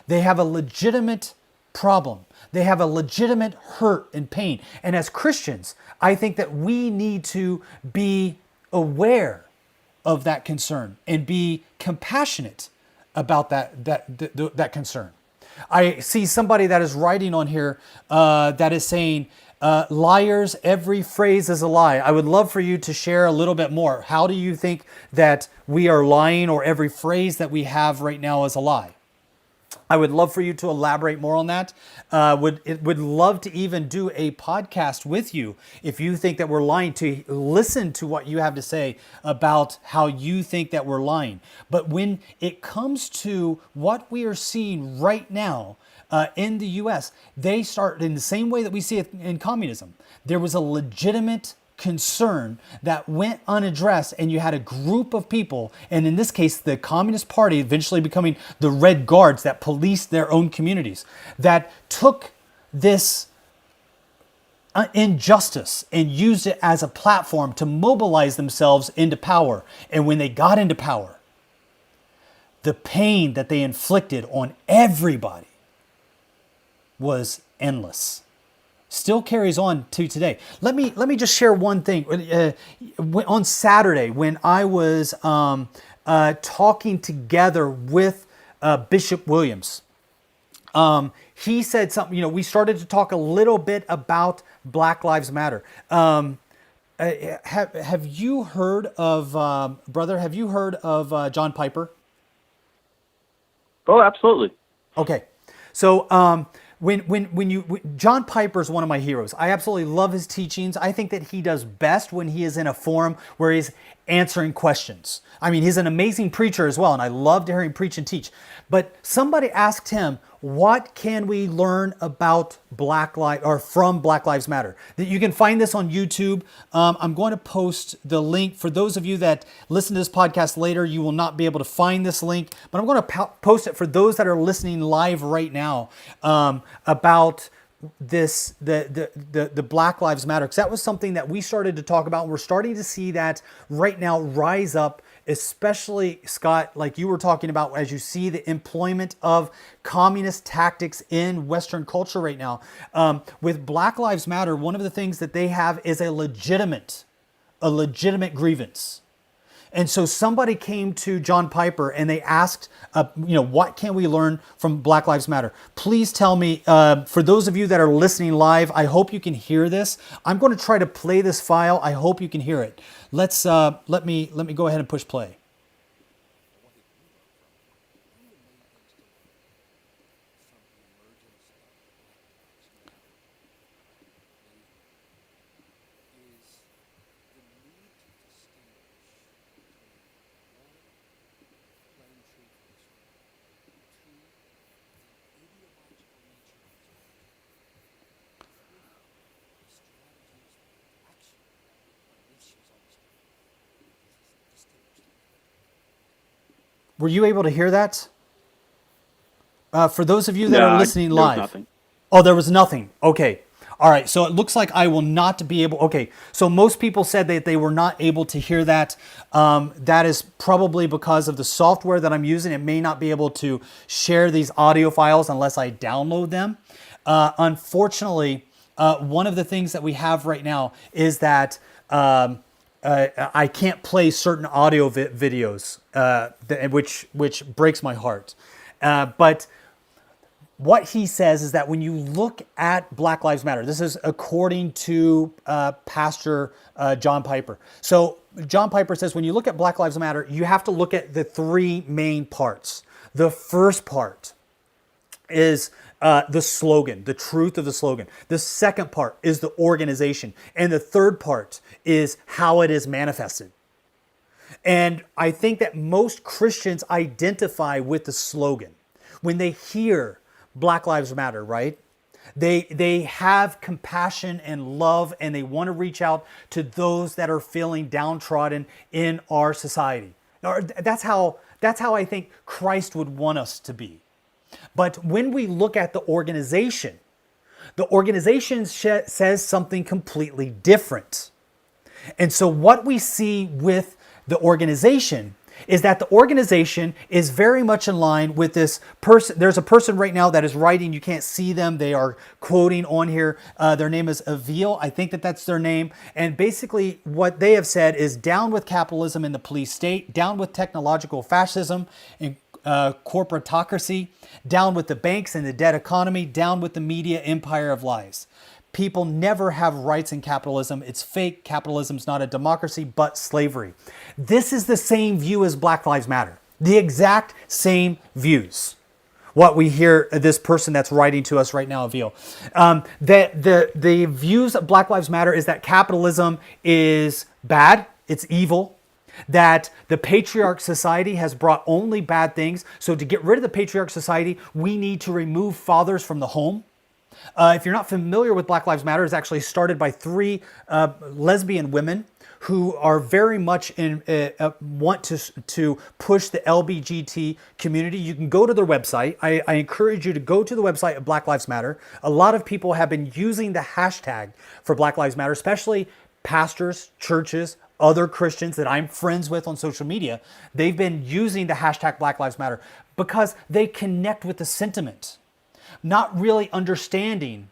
They have a legitimate problem. They have a legitimate hurt and pain. And as Christians, I think that we need to be aware of that concern and be compassionate about that concern. I see somebody that is writing on here that is saying, liars, every phrase is a lie. I would love for you to share a little bit more. How do you think that we are lying, or every phrase that we have right now is a lie? I would love for you to elaborate more on that. Would love to even do a podcast with you if you think that we're lying, to listen to what you have to say about how you think that we're lying. But when it comes to what we are seeing right now in the U.S., they start in the same way that we see it in communism. There was a legitimate concern that went unaddressed, and you had a group of people, and in this case the Communist Party eventually becoming the Red Guards that policed their own communities, that took this injustice and used it as a platform to mobilize themselves into power. And when they got into power, the pain that they inflicted on everybody was endless. Still carries on to today. Let me just share one thing. On Saturday, when I was talking together with Bishop Williams, he said something. We started to talk a little bit about Black Lives Matter. Have you heard of brother? Have you heard of John Piper? Oh, absolutely. Okay, so John Piper is one of my heroes. I absolutely love his teachings. I think that he does best when he is in a forum where he's answering questions. I mean, he's an amazing preacher as well, and I love to hear him preach and teach. But somebody asked him, what can we learn about from Black Lives Matter? You can find this on YouTube. I'm going to post the link. For those of you that listen to this podcast later, you will not be able to find this link, but I'm going to post it for those that are listening live right now about this, the Black Lives Matter, because that was something that we started to talk about. We're starting to see that right now rise up, especially, Scott, like you were talking about, as you see the employment of communist tactics in Western culture right now. With Black Lives Matter, one of the things that they have is a legitimate grievance. And so somebody came to John Piper and they asked, what can we learn from Black Lives Matter? Please tell me, for those of you that are listening live, I hope you can hear this. I'm going to try to play this file. I hope you can hear it. Let me go ahead and push play. Were you able to hear that? For those of you that are listening live. There was nothing. Oh, there was nothing. Okay. All right. So it looks like I will not be able. Okay. So most people said that they were not able to hear that. That is probably because of the software that I'm using. It may not be able to share these audio files unless I download them. Unfortunately, one of the things that we have right now is that I can't play certain audio videos, which breaks my heart. But what he says is that when you look at Black Lives Matter, this is according to Pastor John Piper. So John Piper says when you look at Black Lives Matter, you have to look at the three main parts. The first part is the slogan, the truth of the slogan. The second part is the organization. And the third part is how it is manifested. And I think that most Christians identify with the slogan. When they hear Black Lives Matter, right? They have compassion and love, and they want to reach out to those that are feeling downtrodden in our society. That's how I think Christ would want us to be. But when we look at the organization says something completely different. And so what we see with the organization is that the organization is very much in line with this person. There's a person right now that is writing. You can't see them. They are quoting on here. Their name is Avil. I think that that's their name. And basically what they have said is down with capitalism and the police state, down with technological fascism and corporatocracy, down with the banks and the debt economy, down with the media empire of lies. People never have rights in capitalism. It's fake. Capitalism's not a democracy, but slavery. This is the same view as Black Lives Matter. The exact same views. What we hear this person that's writing to us right now, Avil. The views of Black Lives Matter is that capitalism is bad. It's evil. That the patriarch society has brought only bad things. So to get rid of the patriarch society, we need to remove fathers from the home. If you're not familiar with Black Lives Matter, it's actually started by three lesbian women who are very much want to push the LGBT community. You can go to their website. I encourage you to go to the website of Black Lives Matter. A lot of people have been using the hashtag for Black Lives Matter, especially pastors, churches, other Christians that I'm friends with on social media. They've been using the hashtag Black Lives Matter because they connect with the sentiment, not really understanding,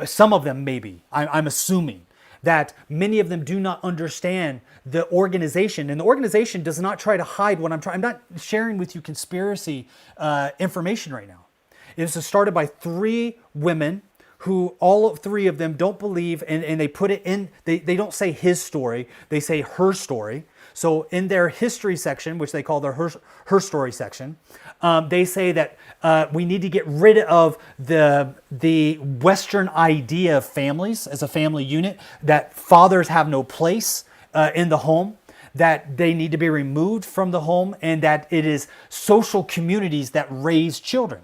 some of them maybe, I'm assuming, that many of them do not understand the organization. And the organization does not try to hide what I'm not sharing with you conspiracy information right now. It was started by three women who all three of them don't believe, and they put it in, they don't say his story, they say her story. So in their history section, which they call their her story section, they say that we need to get rid of the Western idea of families as a family unit, that fathers have no place in the home, that they need to be removed from the home, and that it is social communities that raise children.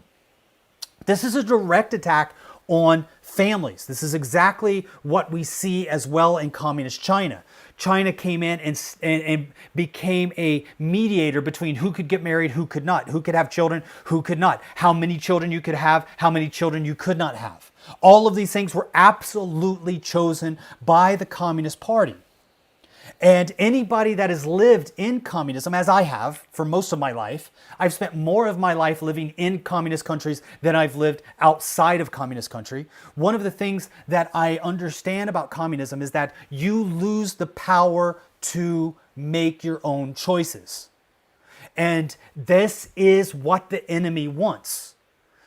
This is a direct attack on families. This is exactly what we see as well in communist China. China came in and became a mediator between who could get married, who could not, who could have children, who could not, how many children you could have, how many children you could not have. All of these things were absolutely chosen by the Communist Party. And anybody that has lived in communism, as I have for most of my life, I've spent more of my life living in communist countries than I've lived outside of communist country. One of the things that I understand about communism is that you lose the power to make your own choices. And this is what the enemy wants.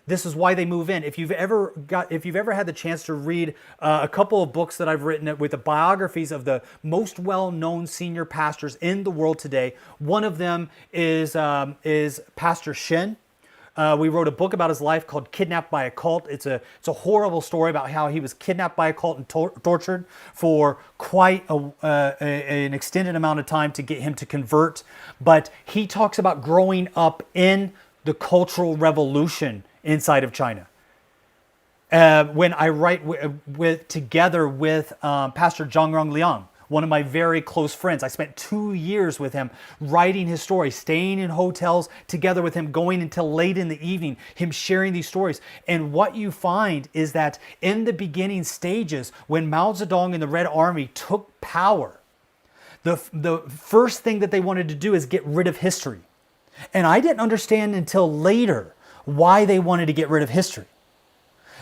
This is why they move in. If you've ever had the chance to read a couple of books that I've written with the biographies of the most well-known senior pastors in the world today, one of them is Pastor Shin. We wrote a book about his life called "Kidnapped by a Cult." It's a horrible story about how he was kidnapped by a cult and tortured for quite an extended amount of time to get him to convert. But he talks about growing up in the Cultural Revolution inside of China. When I write together with Pastor Zhang Liang, one of my very close friends, I spent 2 years with him writing his story, staying in hotels together with him, going until late in the evening, him sharing these stories. And what you find is that in the beginning stages, when Mao Zedong and the Red Army took power, the first thing that they wanted to do is get rid of history. And I didn't understand until later why they wanted to get rid of history.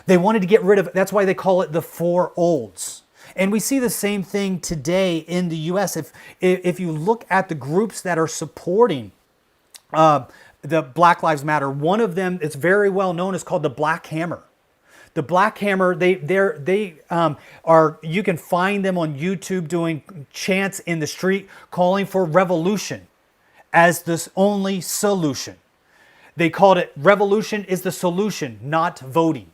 They wanted to get rid of, that's why they call it the four olds. And we see the same thing today in the US. If you look at the groups that are supporting the Black Lives Matter, one of them, it's very well known, is called the Black Hammer. The Black Hammer, they are, you can find them on YouTube doing chants in the street calling for revolution as the only solution. They called it revolution is the solution, not voting.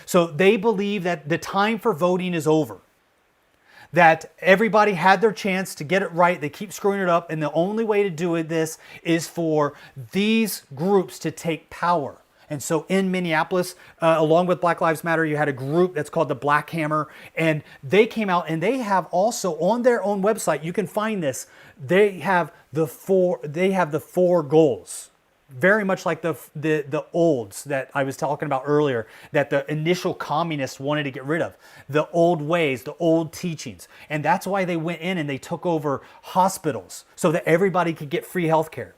So they believe that the time for voting is over. That everybody had their chance to get it right. They keep screwing it up. And the only way to do this is for these groups to take power. And so in Minneapolis, along with Black Lives Matter, you had a group that's called the Black Hammer. And they came out and they have also on their own website, you can find this, they have the four goals. Very much like the olds that I was talking about earlier, that the initial communists wanted to get rid of. The old ways, the old teachings. And that's why they went in and they took over hospitals so that everybody could get free health care.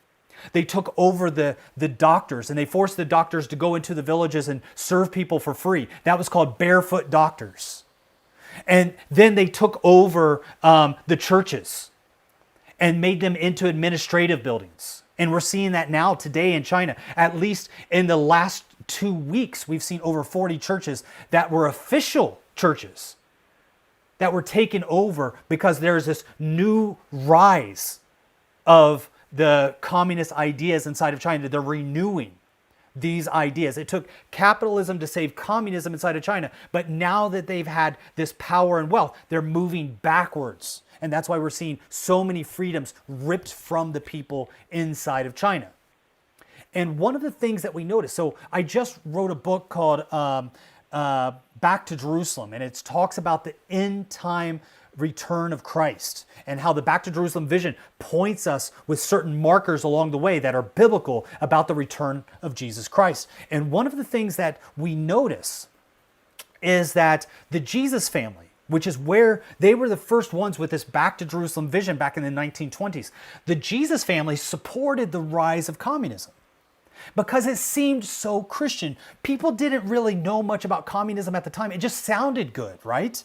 They took over the doctors and they forced the doctors to go into the villages and serve people for free. That was called barefoot doctors. And then they took over the churches and made them into administrative buildings. And we're seeing that now today in China. At least in the last 2 weeks, we've seen over 40 churches that were official churches that were taken over because there's this new rise of the communist ideas inside of China. They're renewing these ideas. It took capitalism to save communism inside of China. But now that they've had this power and wealth, they're moving backwards. And that's why we're seeing so many freedoms ripped from the people inside of China. And one of the things that we noticed, so I just wrote a book called Back to Jerusalem, and it talks about the end time return of Christ and how the Back to Jerusalem vision points us with certain markers along the way that are biblical about the return of Jesus Christ. And one of the things that we notice is that the Jesus family, which is where they were the first ones with this Back to Jerusalem vision back in the 1920s, the Jesus family supported the rise of communism because it seemed so Christian. People didn't really know much about communism at the time. It just sounded good, right?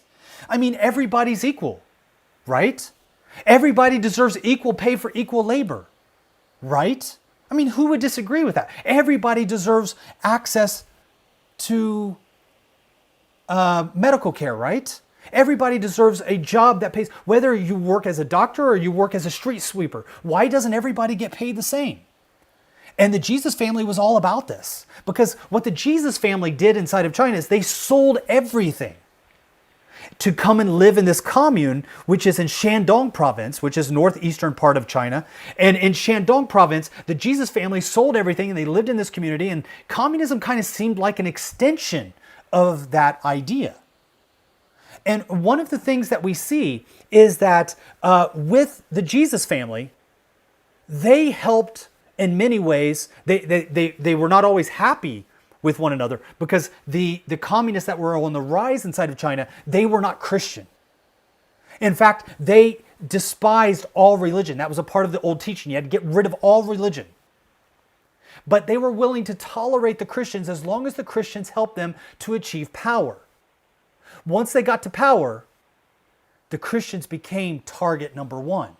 I mean, everybody's equal, right? Everybody deserves equal pay for equal labor, right? I mean, who would disagree with that? Everybody deserves access to medical care, right? Everybody deserves a job that pays, whether you work as a doctor or you work as a street sweeper. Why doesn't everybody get paid the same? And the Jesus family was all about this, because what the Jesus family did inside of China is they sold everything to come and live in this commune, which is in Shandong province, which is northeastern part of China. And in Shandong province, the Jesus family sold everything and they lived in this community, and communism kind of seemed like an extension of that idea. And one of the things that we see is that with the Jesus family, they helped in many ways. They were not always happy with one another, because the communists that were on the rise inside of China, they were not Christian. In fact, they despised all religion. That was a part of the old teaching. You had to get rid of all religion. But they were willing to tolerate the Christians as long as the Christians helped them to achieve power. Once they got to power, the Christians became target number one.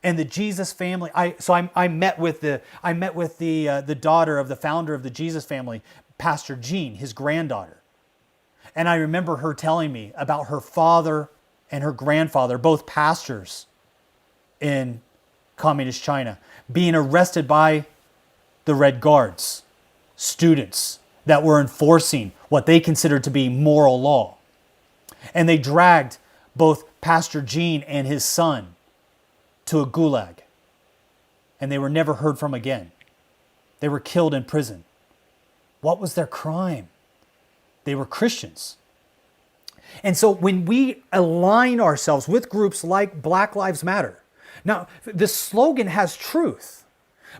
And the Jesus family, I met with the daughter of the founder of the Jesus family, Pastor Jean, his granddaughter. And I remember her telling me about her father and her grandfather, both pastors in communist China, being arrested by the Red Guards, students that were enforcing what they considered to be moral law. And they dragged both Pastor Jean and his son to a gulag. And they were never heard from again. They were killed in prison. What was their crime? They were Christians. And so when we align ourselves with groups like Black Lives Matter, now the slogan has truth,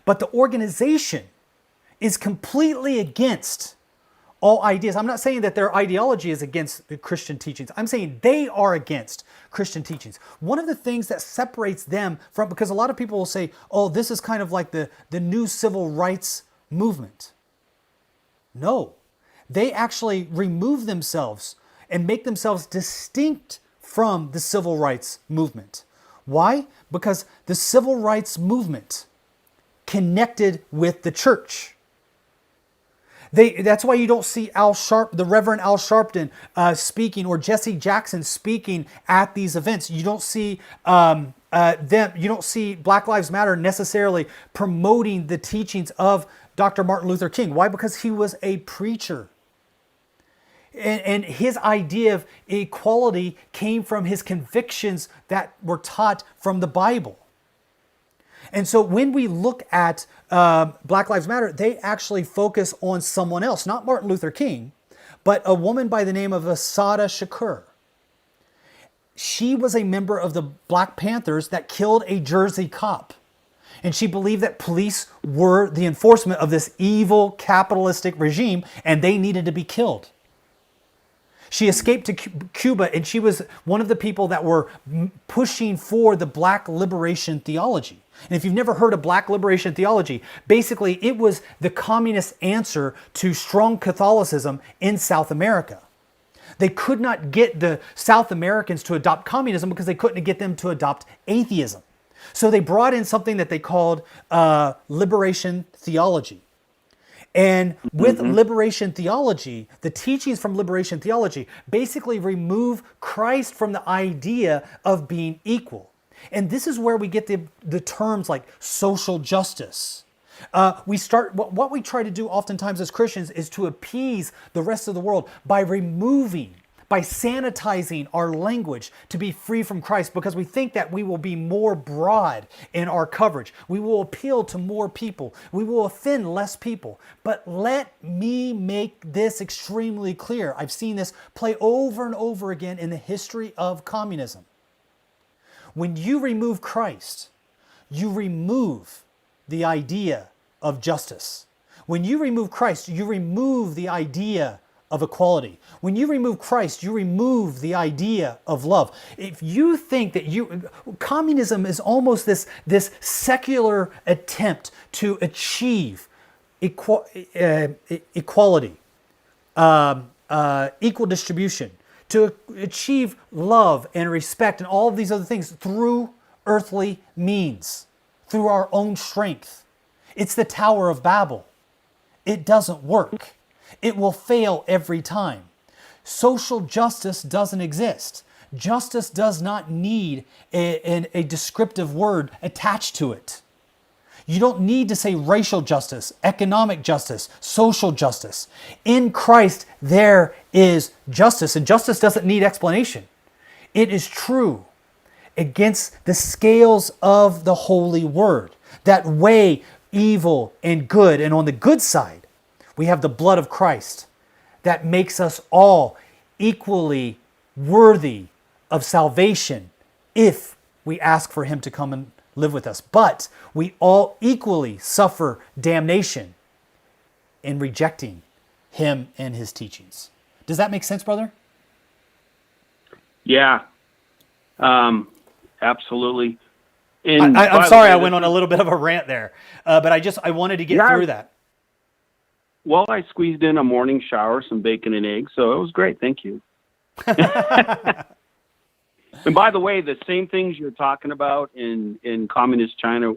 but the organization is completely against all ideas. I'm not saying that their ideology is against the Christian teachings. I'm saying they are against Christian teachings. One of the things that separates them from, because a lot of people will say, oh, this is kind of like the new civil rights movement. No, they actually remove themselves and make themselves distinct from the civil rights movement. Why? Because the civil rights movement connected with the church. That's why you don't see the Reverend Al Sharpton speaking, or Jesse Jackson speaking at these events. You don't see them. You don't see Black Lives Matter necessarily promoting the teachings of Dr. Martin Luther King. Why? Because he was a preacher. And his idea of equality came from his convictions that were taught from the Bible. And so when we look at Black Lives Matter, they actually focus on someone else, not Martin Luther King, but a woman by the name of Assata Shakur. She was a member of the Black Panthers that killed a Jersey cop. And she believed that police were the enforcement of this evil capitalistic regime and they needed to be killed. She escaped to Cuba, and she was one of the people that were pushing for the Black liberation theology. And if you've never heard of Black liberation theology, basically it was the communist answer to strong Catholicism in South America. They could not get the South Americans to adopt communism because they couldn't get them to adopt atheism. So they brought in something that they called liberation theology. And with liberation theology, the teachings from liberation theology basically remove Christ from the idea of being equal. And this is where we get the terms like social justice. What we try to do oftentimes as Christians is to appease the rest of the world by by sanitizing our language to be free from Christ, because we think that we will be more broad in our coverage. We will appeal to more people. We will offend less people. But let me make this extremely clear. I've seen this play over and over again in the history of communism. When you remove Christ, you remove the idea of justice. When you remove Christ, you remove the idea of equality. When you remove Christ, you remove the idea of love. If you think that communism is almost this secular attempt to achieve equality, equal distribution, to achieve love and respect and all of these other things through earthly means, through our own strength. It's the Tower of Babel. It doesn't work. It will fail every time. Social justice doesn't exist. Justice does not need a descriptive word attached to it. You don't need to say racial justice, economic justice, social justice. In Christ, there is justice, and justice doesn't need explanation. It is true against the scales of the Holy Word that weigh evil and good. And on the good side, we have the blood of Christ that makes us all equally worthy of salvation if we ask for Him to come and live with us. But we all equally suffer damnation in rejecting Him and His teachings. Does that make sense, brother? Yeah, absolutely. I'm sorry I went on a little bit of a rant there, but I wanted to get through that. Well, I squeezed in a morning shower, some bacon and eggs, so it was great. Thank you. And by the way, the same things you're talking about in communist China,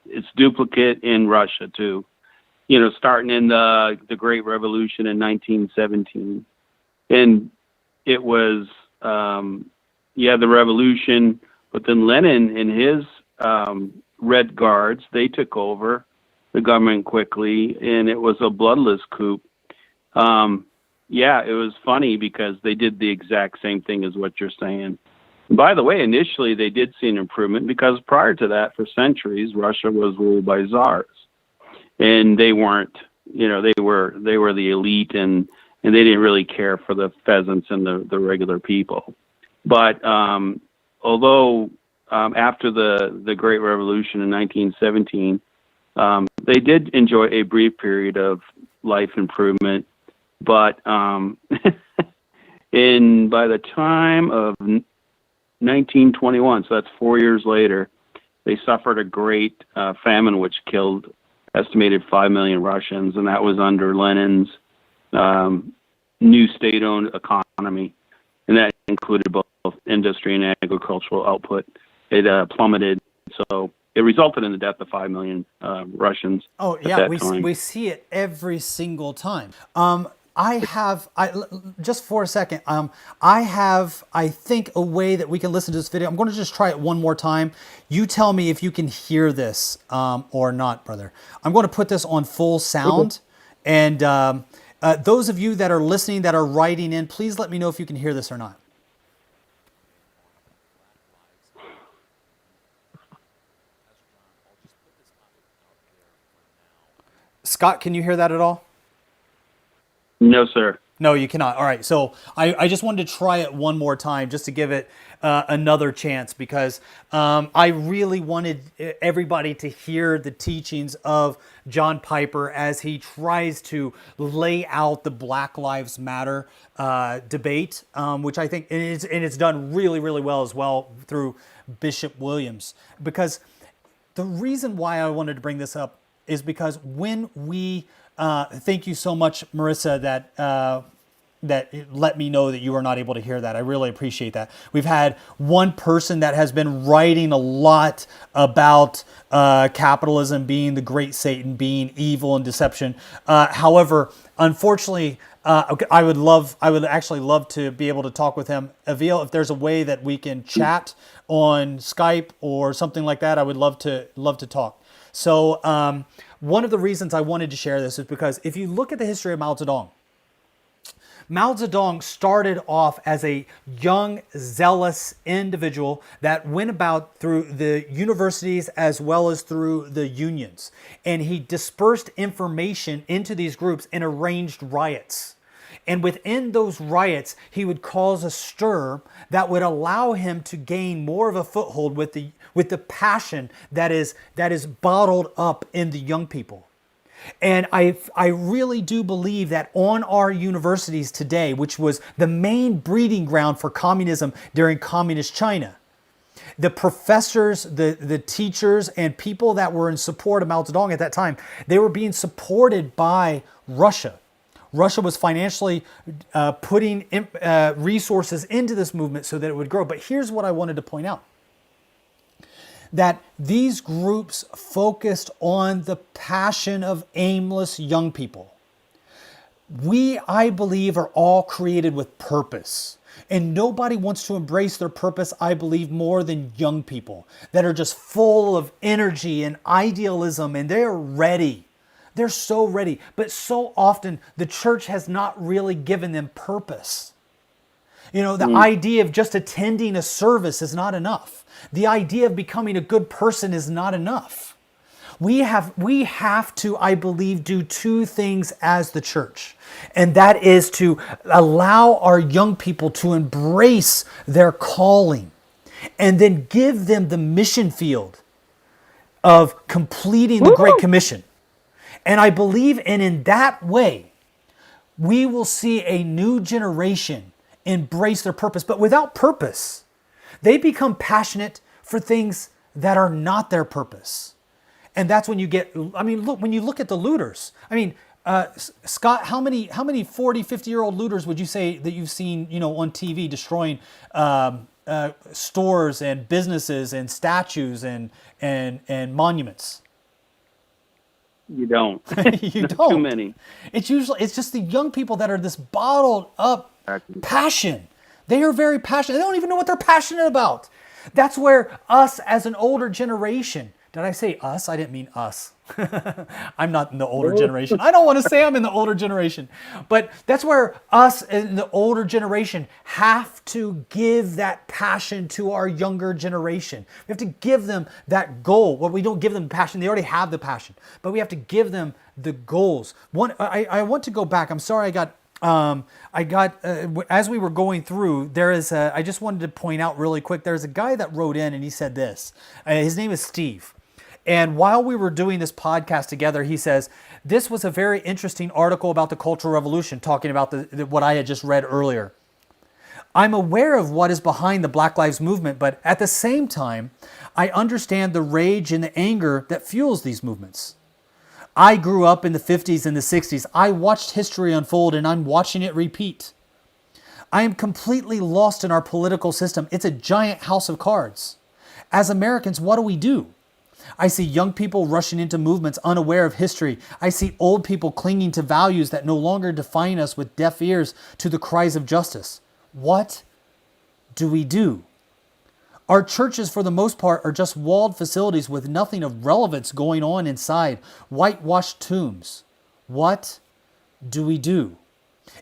it's duplicate in Russia too. You know, starting in the Great Revolution in 1917. And it was, the revolution, but then Lenin and his Red Guards, they took over the government quickly, and it was a bloodless coup. It was funny because they did the exact same thing as what you're saying. By the way, initially they did see an improvement because prior to that, for centuries, Russia was ruled by czars, and they weren't. You know, they were the elite, and they didn't really care for the pheasants and the regular people. But although after the Great Revolution in 1917, they did enjoy a brief period of life improvement, but by the time of 1921, so that's 4 years later, they suffered a great famine which killed estimated 5 million Russians, and that was under Lenin's new state-owned economy, and that included both industry and agricultural output. It plummeted, so it resulted in the death of 5 million Russians. Oh yeah, we see it every single time. Just for a second, I have, I think, a way that we can listen to this video. I'm going to just try it one more time. You tell me if you can hear this or not, brother. I'm going to put this on full sound. Okay. And those of you that are listening, that are writing in, please let me know if you can hear this or not. Scott, can you hear that at all? No, sir. No, you cannot. All right. So I just wanted to try it one more time just to give it another chance, because I really wanted everybody to hear the teachings of John Piper as he tries to lay out the Black Lives Matter debate, which I think it's done really, really well as well through Bishop Williams. Because the reason why I wanted to bring this up is because when we thank you so much, Marissa, that let me know that you are not able to hear that. I really appreciate that. We've had one person that has been writing a lot about capitalism being the great Satan, being evil and deception. However, unfortunately, I would actually love to be able to talk with him. Avil, if there's a way that we can chat on Skype or something like that, I would love to talk. So one of the reasons I wanted to share this is because if you look at the history of Mao Zedong, Mao Zedong started off as a young, zealous individual that went about through the universities as well as through the unions. And he dispersed information into these groups and arranged riots. And within those riots, he would cause a stir that would allow him to gain more of a foothold with the passion that is bottled up in the young people. And I really do believe that on our universities today, which was the main breeding ground for communism during communist China, the professors, the teachers, and people that were in support of Mao Zedong at that time, they were being supported by Russia. Russia was financially putting resources into this movement so that it would grow. But here's what I wanted to point out. That these groups focused on the passion of aimless young people. We, I believe, are all created with purpose. And nobody wants to embrace their purpose, I believe, more than young people that are just full of energy and idealism, and they're ready. They're so ready. But so often the church has not really given them purpose. You know, the idea of just attending a service is not enough. The idea of becoming a good person is not enough. We have to, I believe, do two things as the church. And that is to allow our young people to embrace their calling and then give them the mission field of completing the Great Commission. And I believe, and in that way, we will see a new generation embrace their purpose. But without purpose, they become passionate for things that are not their purpose. And that's when you get, I mean, look, when you look at the looters, I mean, Scott, how many 40, 50-year-old looters would you say that you've seen, you know, on TV destroying stores and businesses and statues and monuments? You don't. You Not don't. too many. It's just the young people that are this bottled up passion. They are very passionate. They don't even know what they're passionate about. That's where us as an older generation, did I say us? I didn't mean us. I'm not in the older generation. I don't want to say I'm in the older generation. But that's where us in the older generation have to give that passion to our younger generation. We have to give them that goal. Well, we don't give them passion. They already have the passion. But we have to give them the goals. I want to go back. I'm sorry as we were going through, I just wanted to point out really quick, there's a guy that wrote in and he said this. His name is Steve. And while we were doing this podcast together, he says, this was a very interesting article about the Cultural Revolution, talking about what I had just read earlier. I'm aware of what is behind the Black Lives Movement, but at the same time, I understand the rage and the anger that fuels these movements. I grew up in the 50s and the 60s. I watched history unfold and I'm watching it repeat. I am completely lost in our political system. It's a giant house of cards. As Americans, what do? I see young people rushing into movements unaware of history. I see old people clinging to values that no longer define us with deaf ears to the cries of justice. What do? Our churches, for the most part, are just walled facilities with nothing of relevance going on inside, whitewashed tombs. What do?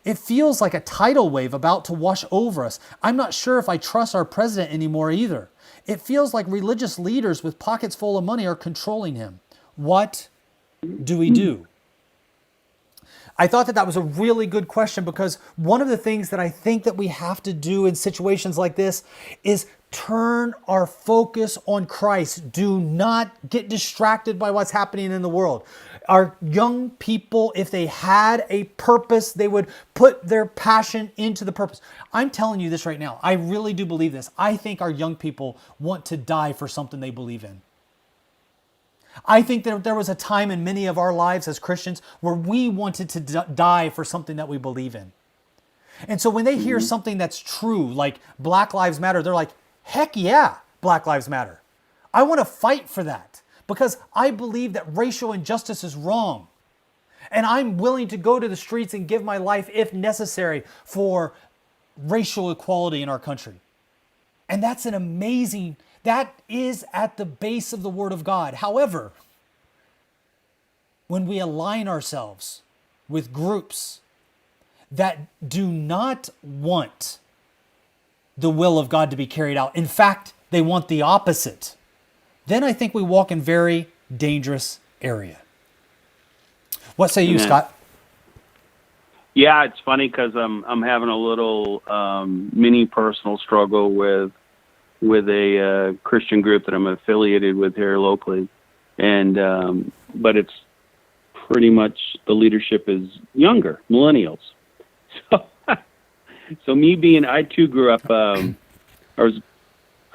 It feels like a tidal wave about to wash over us. I'm not sure if I trust our president anymore either. It feels like religious leaders with pockets full of money are controlling him. What do? I thought that was a really good question, because one of the things that I think that we have to do in situations like this is turn our focus on Christ. Do not get distracted by what's happening in the world. Our young people, if they had a purpose, they would put their passion into the purpose. I'm telling you this right now. I really do believe this. I think our young people want to die for something they believe in. I think that there was a time in many of our lives as Christians where we wanted to die for something that we believe in. And so when they hear something that's true, like Black Lives Matter, they're like, heck yeah, Black Lives Matter. I want to fight for that because I believe that racial injustice is wrong. And I'm willing to go to the streets and give my life, if necessary, for racial equality in our country. And that's that is at the base of the Word of God. However, when we align ourselves with groups that do not want the will of God to be carried out. In fact, they want the opposite. Then I think we walk in very dangerous area. What say you, Amen. Scott? Yeah, it's funny because I'm having a little mini personal struggle with a Christian group that I'm affiliated with here locally, and but it's pretty much the leadership is younger, millennials. So me being, I too grew up. I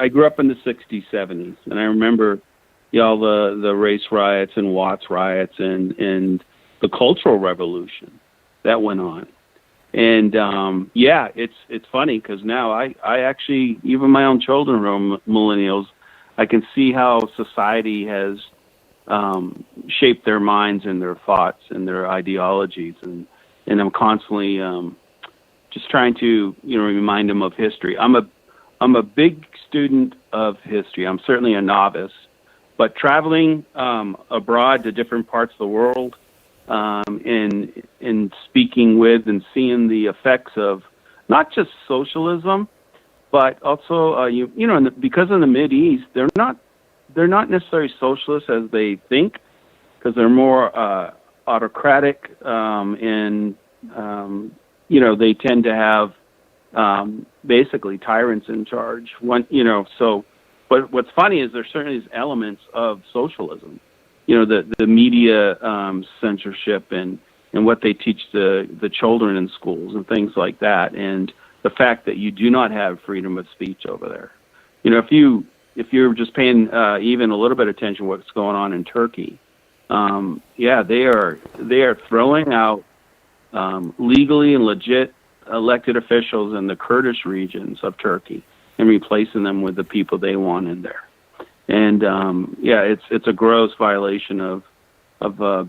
grew up in the '60s, '70s, and I remember all the race riots and Watts riots and the cultural revolution that went on. And yeah, it's funny because now I actually, even my own children are millennials. I can see how society has shaped their minds and their thoughts and their ideologies, and I'm constantly just trying to remind them of history. I'm a big student of history. I'm certainly a novice, but traveling abroad to different parts of the world, and speaking with and seeing the effects of not just socialism, but also because in the Mideast they're not necessarily socialists as they think, because they're more autocratic, and they tend to have basically tyrants in charge. But what's funny is there certainly is elements of socialism. The media censorship and what they teach the children in schools and things like that, and the fact that you do not have freedom of speech over there. If you're just paying even a little bit of attention to what's going on in Turkey, they are throwing out legally and legit elected officials in the Kurdish regions of Turkey and replacing them with the people they want in there. And it's a gross violation of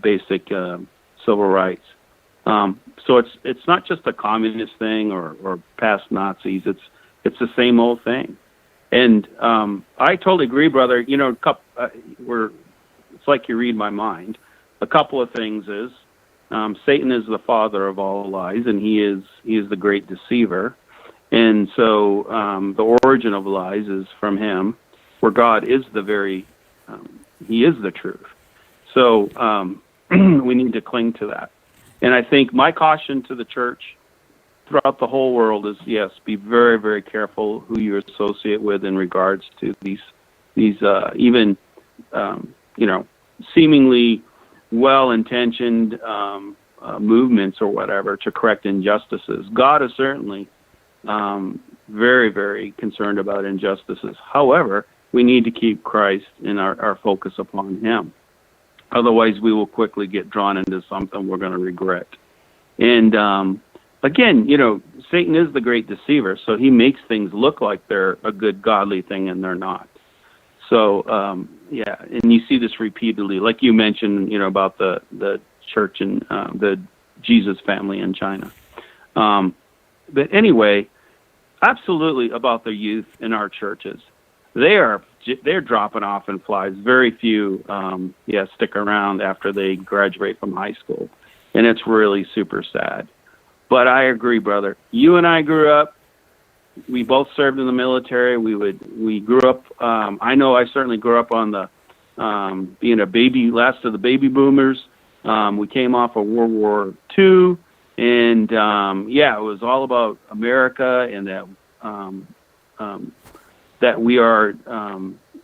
basic civil rights. So it's not just a communist thing or past Nazis. It's the same old thing. And I totally agree, brother. It's like you read my mind. A couple of things is Satan is the father of all lies, and he is the great deceiver. And so the origin of lies is from him, where God is he is the truth. So we need to cling to that. And I think my caution to the church throughout the whole world is, yes, be very, very careful who you associate with in regards to these even seemingly well-intentioned movements or whatever to correct injustices. God is certainly very, very concerned about injustices. However, we need to keep Christ in our focus upon him. Otherwise, we will quickly get drawn into something we're going to regret. And again, Satan is the great deceiver, so he makes things look like they're a good, godly thing, and they're not. So, and you see this repeatedly, like you mentioned, about the church and the Jesus family in China. But anyway, absolutely about the youth in our churches. They're dropping off in flies. Very few, stick around after they graduate from high school, and it's really super sad. But I agree, brother. You and I grew up. We both served in the military. We grew up. I know I certainly grew up on the being a baby, last of the baby boomers. We came off of World War II, and it was all about America, and that we are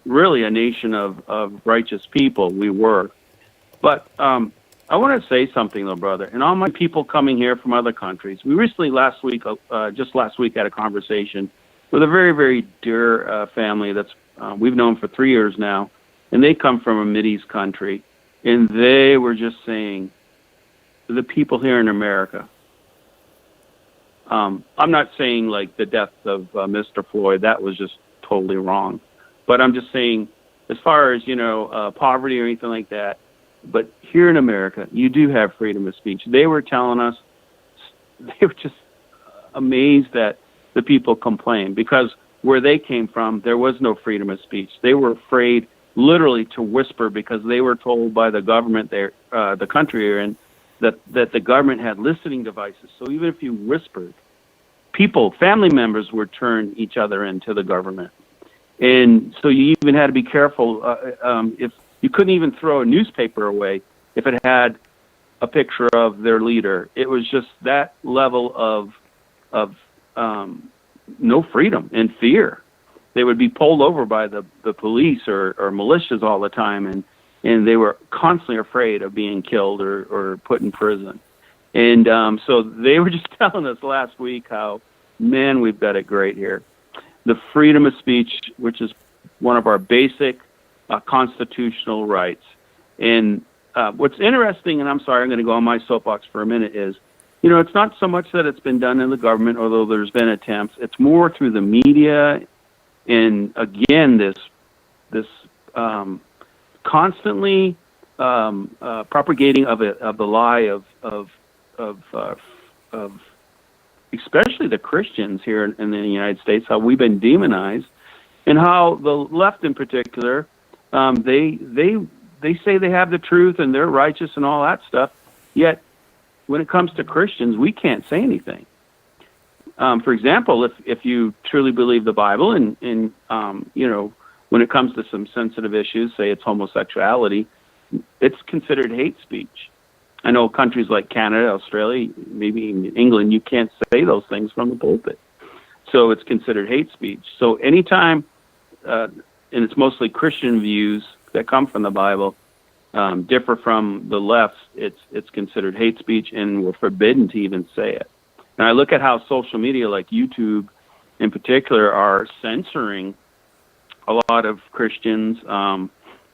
really a nation of righteous people. We were. But I want to say something, though, brother. And all my people coming here from other countries, we recently, just last week, had a conversation with a very, very dear family that's we've known for 3 years now, and they come from a Mideast country, and they were just saying, the people here in America, I'm not saying like the death of Mr. Floyd, that was just totally wrong. But I'm just saying, as far as, poverty or anything like that, but here in America, you do have freedom of speech. They were telling us, they were just amazed that the people complain, because where they came from, there was no freedom of speech. They were afraid literally to whisper, because they were told by the government, the country they're in, that the government had listening devices. So even if you whispered, family members would turn each other into the government. And so you even had to be careful. If you couldn't even throw a newspaper away if it had a picture of their leader. It was just that level of no freedom and fear. They would be pulled over by the police or militias all the time, and they were constantly afraid of being killed or put in prison. And so they were just telling us last week how, man, we've got it great here. The freedom of speech, which is one of our basic constitutional rights. And what's interesting, and I'm sorry, I'm going to go on my soapbox for a minute, is, it's not so much that it's been done in the government, although there's been attempts. It's more through the media, and again, this constantly propagating of the lie of especially the Christians here in the United States, how we've been demonized, and how the left in particular, they say they have the truth and they're righteous and all that stuff, yet when it comes to Christians, we can't say anything. For example, if you truly believe the Bible and when it comes to some sensitive issues, say it's homosexuality, it's considered hate speech. I know countries like Canada, Australia, maybe even England, you can't say those things from the pulpit. So it's considered hate speech. So anytime, and it's mostly Christian views that come from the Bible, differ from the left, it's considered hate speech, and we're forbidden to even say it. And I look at how social media like YouTube in particular are censoring a lot of Christians. I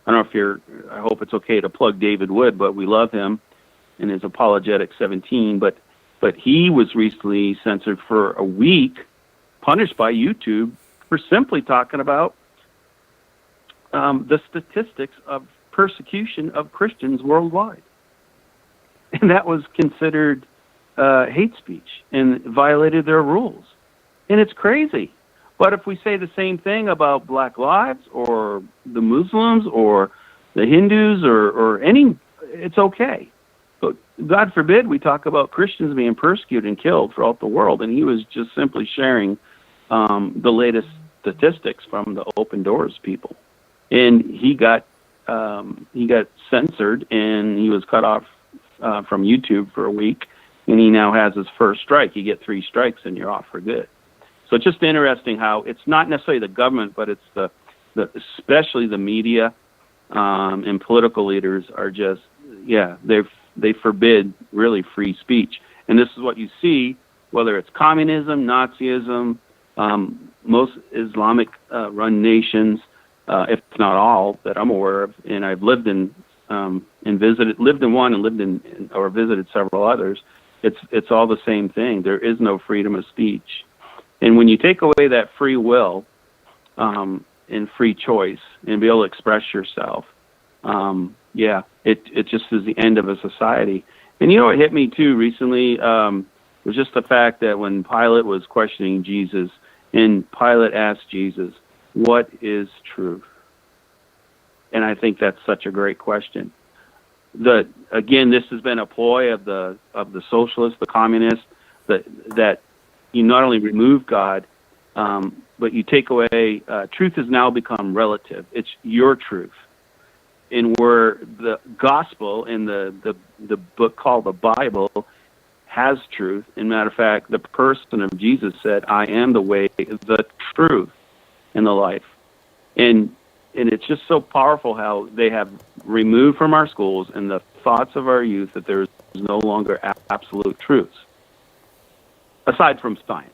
don't know I hope it's okay to plug David Wood, but we love him and his Apologetic 17, but he was recently censored for a week, punished by YouTube for simply talking about the statistics of persecution of Christians worldwide. And that was considered hate speech and violated their rules. And it's crazy. But if we say the same thing about Black lives or the Muslims or the Hindus or any, it's okay. But God forbid we talk about Christians being persecuted and killed throughout the world. And he was just simply sharing the latest statistics from the Open Doors people. And he got censored, and he was cut off from YouTube for a week, and he now has his first strike. You get 3 strikes and you're off for good. So it's just interesting how it's not necessarily the government, but it's the especially the media and political leaders are just, they forbid really free speech. And this is what you see, whether it's communism, Nazism, most Islamic run nations, if not all that I'm aware of, and I've lived in one and visited several others. It's all the same thing. There is no freedom of speech, and when you take away that free will and free choice and be able to express yourself, it just is the end of a society. And what hit me too recently was just the fact that when Pilate was questioning Jesus, and Pilate asked Jesus, "What is truth?" And I think that's such a great question. Again, this has been a ploy of the socialists, the communists, that you not only remove God, but you take away. Truth has now become relative. It's your truth, and where the gospel in the book called the Bible has truth. And matter of fact, the person of Jesus said, "I am the way, the truth, and the life." And it's just so powerful how they have removed from our schools and the thoughts of our youth that there is no longer absolute truths, aside from science.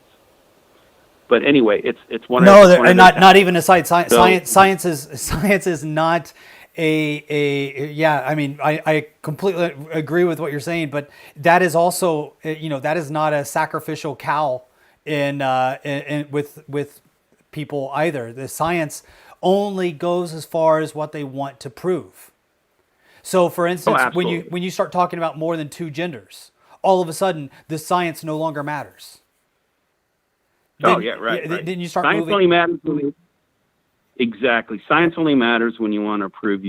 But anyway, it's one. Not even aside science. So, science is not I completely agree with what you're saying, but that is also that is not a sacrificial cow in with people either. The science only goes as far as what they want to prove. So, for instance, when you start talking about more than 2 genders, all of a sudden the science no longer matters. Then you start science moving. Only matters exactly. Science only matters when you want to prove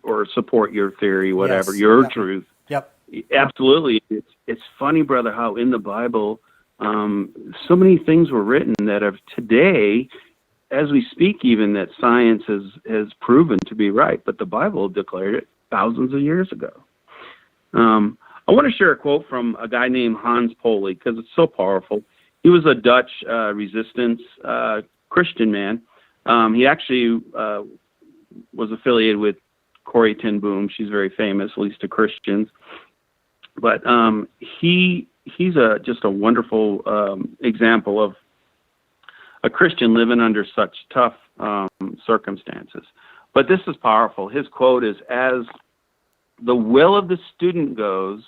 or support your theory, whatever, your truth. Yep. Absolutely. It's funny, brother, how in the Bible, so many things were written that are today, as we speak, even that science has proven to be right, but the Bible declared it thousands of years ago. I want to share a quote from a guy named Hans Poley because it's so powerful. He was a Dutch resistance Christian man. He actually was affiliated with Corrie ten Boom. She's very famous, at least to Christians. But he's just a wonderful example of a Christian living under such tough circumstances. But this is powerful. His quote is, "As the will of the student goes,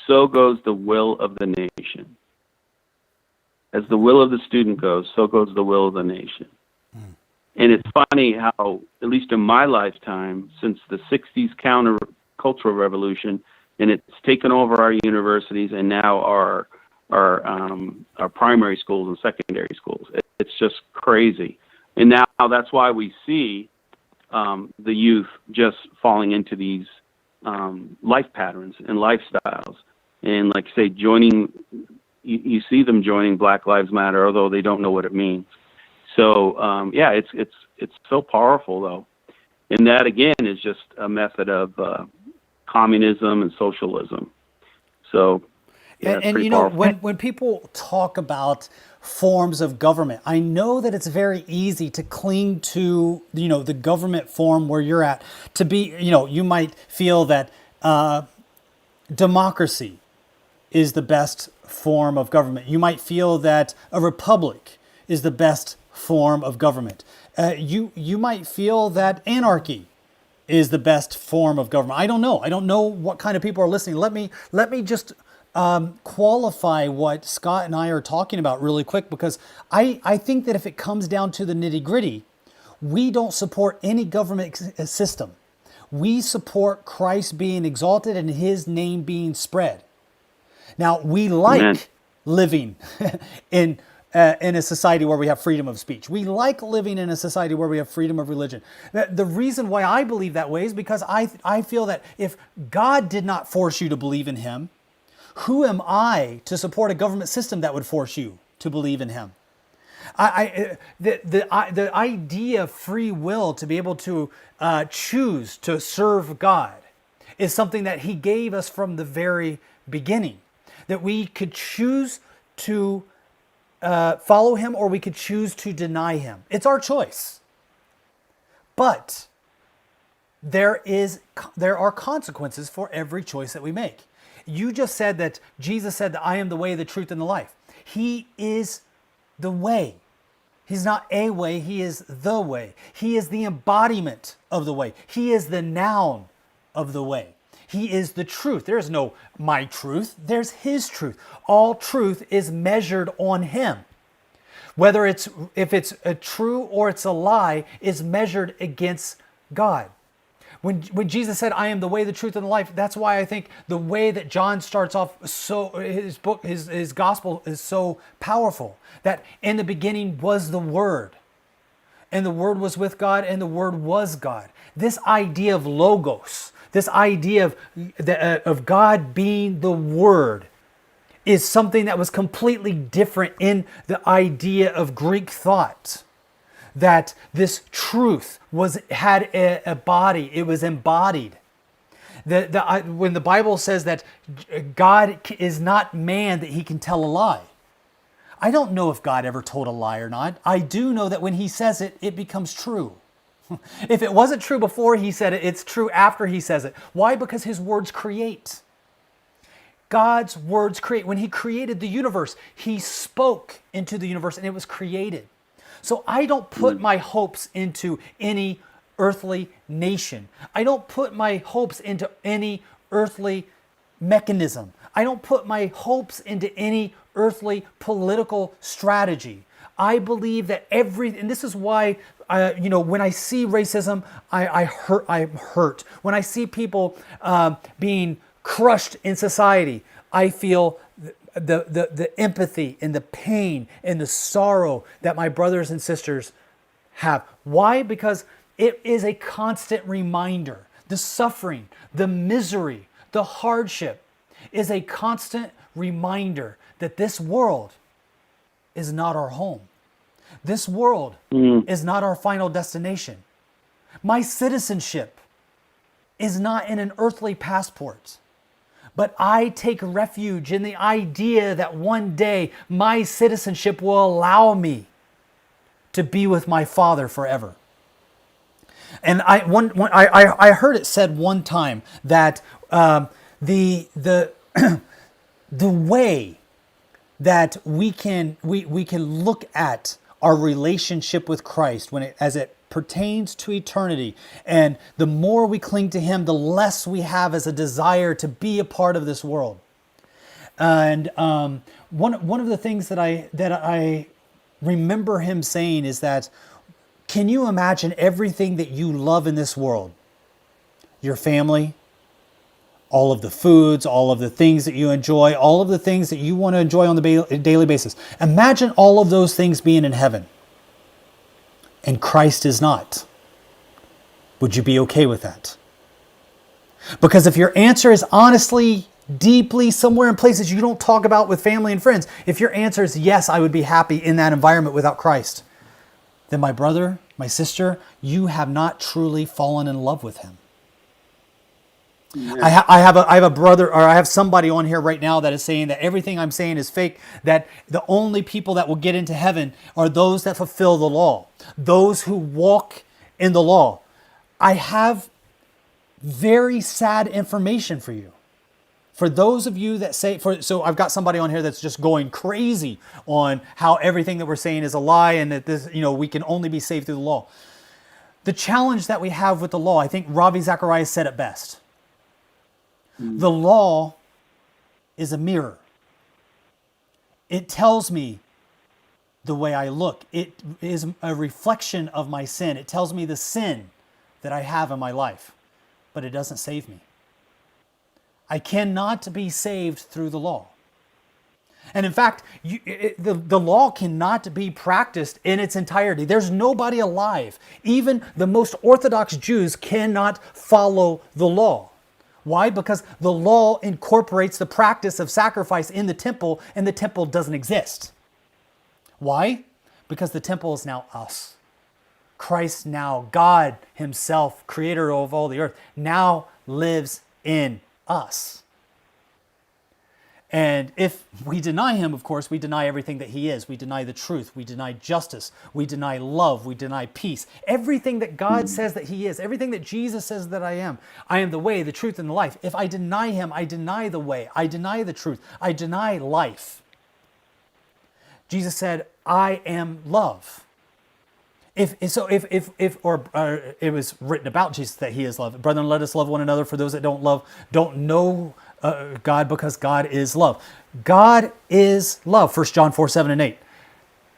so goes the will of the nation." As the will of the student goes, so goes the will of the nation. And it's funny how, at least in my lifetime, since the 60s countercultural revolution, and it's taken over our universities and now our primary schools and secondary schools. It's just crazy. And now that's why we see the youth just falling into these life patterns and lifestyles. And like say, you see them joining Black Lives Matter, although they don't know what it means. So it's so powerful though, and that again is just a method of communism and socialism. So and you know, when people talk about forms of government, I know that it's very easy to cling to the government form where you're at. To be you might feel that democracy is the best form of government. You might feel that a republic is the best form of government. You might feel that anarchy is the best form of government. I don't know what kind of people are listening. Let me just qualify what Scott and I are talking about really quick, because I think that if it comes down to the nitty-gritty, we don't support any government system. We support Christ being exalted and his name being spread. Now, we like Amen. Living in a society where we have freedom of speech. We like living in a society where we have freedom of religion. The reason why I believe that way is because I feel that if God did not force you to believe in him, who am I to support a government system that would force you to believe in him? The idea of free will to be able to choose to serve God is something that he gave us from the very beginning, that we could choose to follow him or we could choose to deny him. It's our choice. But there are consequences for every choice that we make. You just said that Jesus said that I am the way, the truth, and the life. He is the way. He's not a way, he is the way. He is the embodiment of the way. He is the noun of the way. He is the truth. There is no my truth. There's his truth. All truth is measured on him. Whether if it's a true or it's a lie, is measured against God. When Jesus said, I am the way, the truth, and the life, that's why I think the way that John starts off, his gospel is so powerful. That in the beginning was the Word. And the Word was with God, and the Word was God. This idea of logos, this idea of God being the Word, is something that was completely different in the idea of Greek thought. That this truth had a body, it was embodied. When the Bible says that God is not man that he can tell a lie, I don't know if God ever told a lie or not. I do know that when he says it, it becomes true. If it wasn't true before he said it, it's true after he says it. Why? Because his words create. God's words create. When he created the universe, he spoke into the universe and it was created. So I don't put my hopes into any earthly nation. I don't put my hopes into any earthly mechanism. I don't put my hopes into any earthly political strategy. I believe that and this is why, when I see racism, I'm hurt. When I see people being crushed in society, I feel the empathy and the pain and the sorrow that my brothers and sisters have. Why? Because it is a constant reminder. The suffering, the misery, the hardship is a constant reminder that this world is not our home. This world is not our final destination. My citizenship is not in an earthly passport, but I take refuge in the idea that one day my citizenship will allow me to be with my Father forever. And I heard it said one time that the way that we can look at our relationship with Christ as it pertains to eternity, and the more we cling to Him, the less we have as a desire to be a part of this world. And one of the things that I remember Him saying is that, can you imagine everything that you love in this world? Your family, all of the foods, all of the things that you enjoy, all of the things that you want to enjoy on the daily basis. Imagine all of those things being in heaven, and Christ is not. Would you be okay with that? Because if your answer is honestly, deeply, somewhere in places you don't talk about with family and friends, if your answer is yes, I would be happy in that environment without Christ, then my brother, my sister, you have not truly fallen in love with Him. Yeah. I have a brother, or I have somebody on here right now that is saying that everything I'm saying is fake, that the only people that will get into heaven are those that fulfill the law, those who walk in the law. I have very sad information for you. For those of you that say, so I've got somebody on here that's just going crazy on how everything that we're saying is a lie and that this, we can only be saved through the law. The challenge that we have with the law, I think Ravi Zacharias said it best. The law is a mirror. It tells me the way I look. It is a reflection of my sin. It tells me the sin that I have in my life, but it doesn't save me. I cannot be saved through the law. And in fact, the law cannot be practiced in its entirety. There's nobody alive. Even the most Orthodox Jews cannot follow the law. Why? Because the law incorporates the practice of sacrifice in the temple, and the temple doesn't exist. Why? Because the temple is now us. Christ now, God Himself, creator of all the earth, now lives in us. And if we deny Him, of course, we deny everything that He is. We deny the truth. We deny justice. We deny love. We deny peace. Everything that God says that He is. Everything that Jesus says that I am. I am the way, the truth, and the life. If I deny Him, I deny the way. I deny the truth. I deny life. Jesus said, I am love. It was written about Jesus that He is love. Brethren, let us love one another, for those that don't know God, because God is love. God is love. 1 John 4:7-8.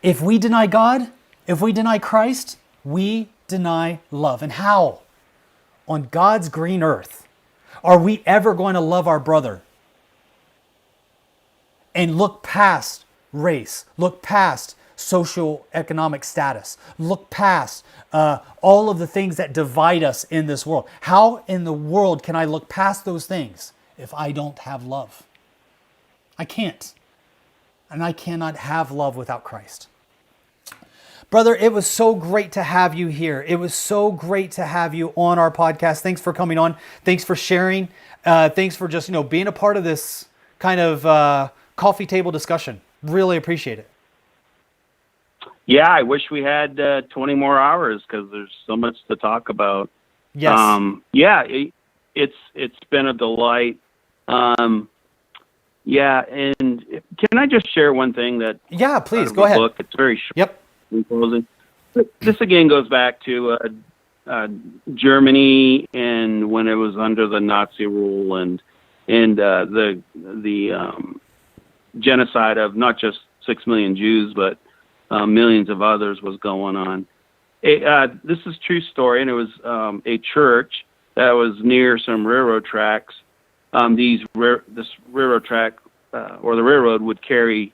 If we deny God, if we deny Christ, we deny love. And how? On God's green earth are we ever going to love our brother and look past race, look past socioeconomic status, look past all of the things that divide us in this world? How in the world can I look past those things if I don't have love? I can't. And I cannot have love without Christ. Brother, it was so great to have you here. It was so great to have you on our podcast. Thanks for coming on. Thanks for sharing. Thanks for just, being a part of this kind of coffee table discussion. Really appreciate it. Yeah, I wish we had 20 more hours because there's so much to talk about. Yes. It's been a delight. And can I just share one thing that? Yeah, please go ahead. Book. It's very short. Yep. In closing, this again goes back to Germany and when it was under the Nazi rule and the genocide of not just 6 million Jews but millions of others was going on. This is a true story, and it was a church that was near some railroad tracks. This railroad track or the railroad would carry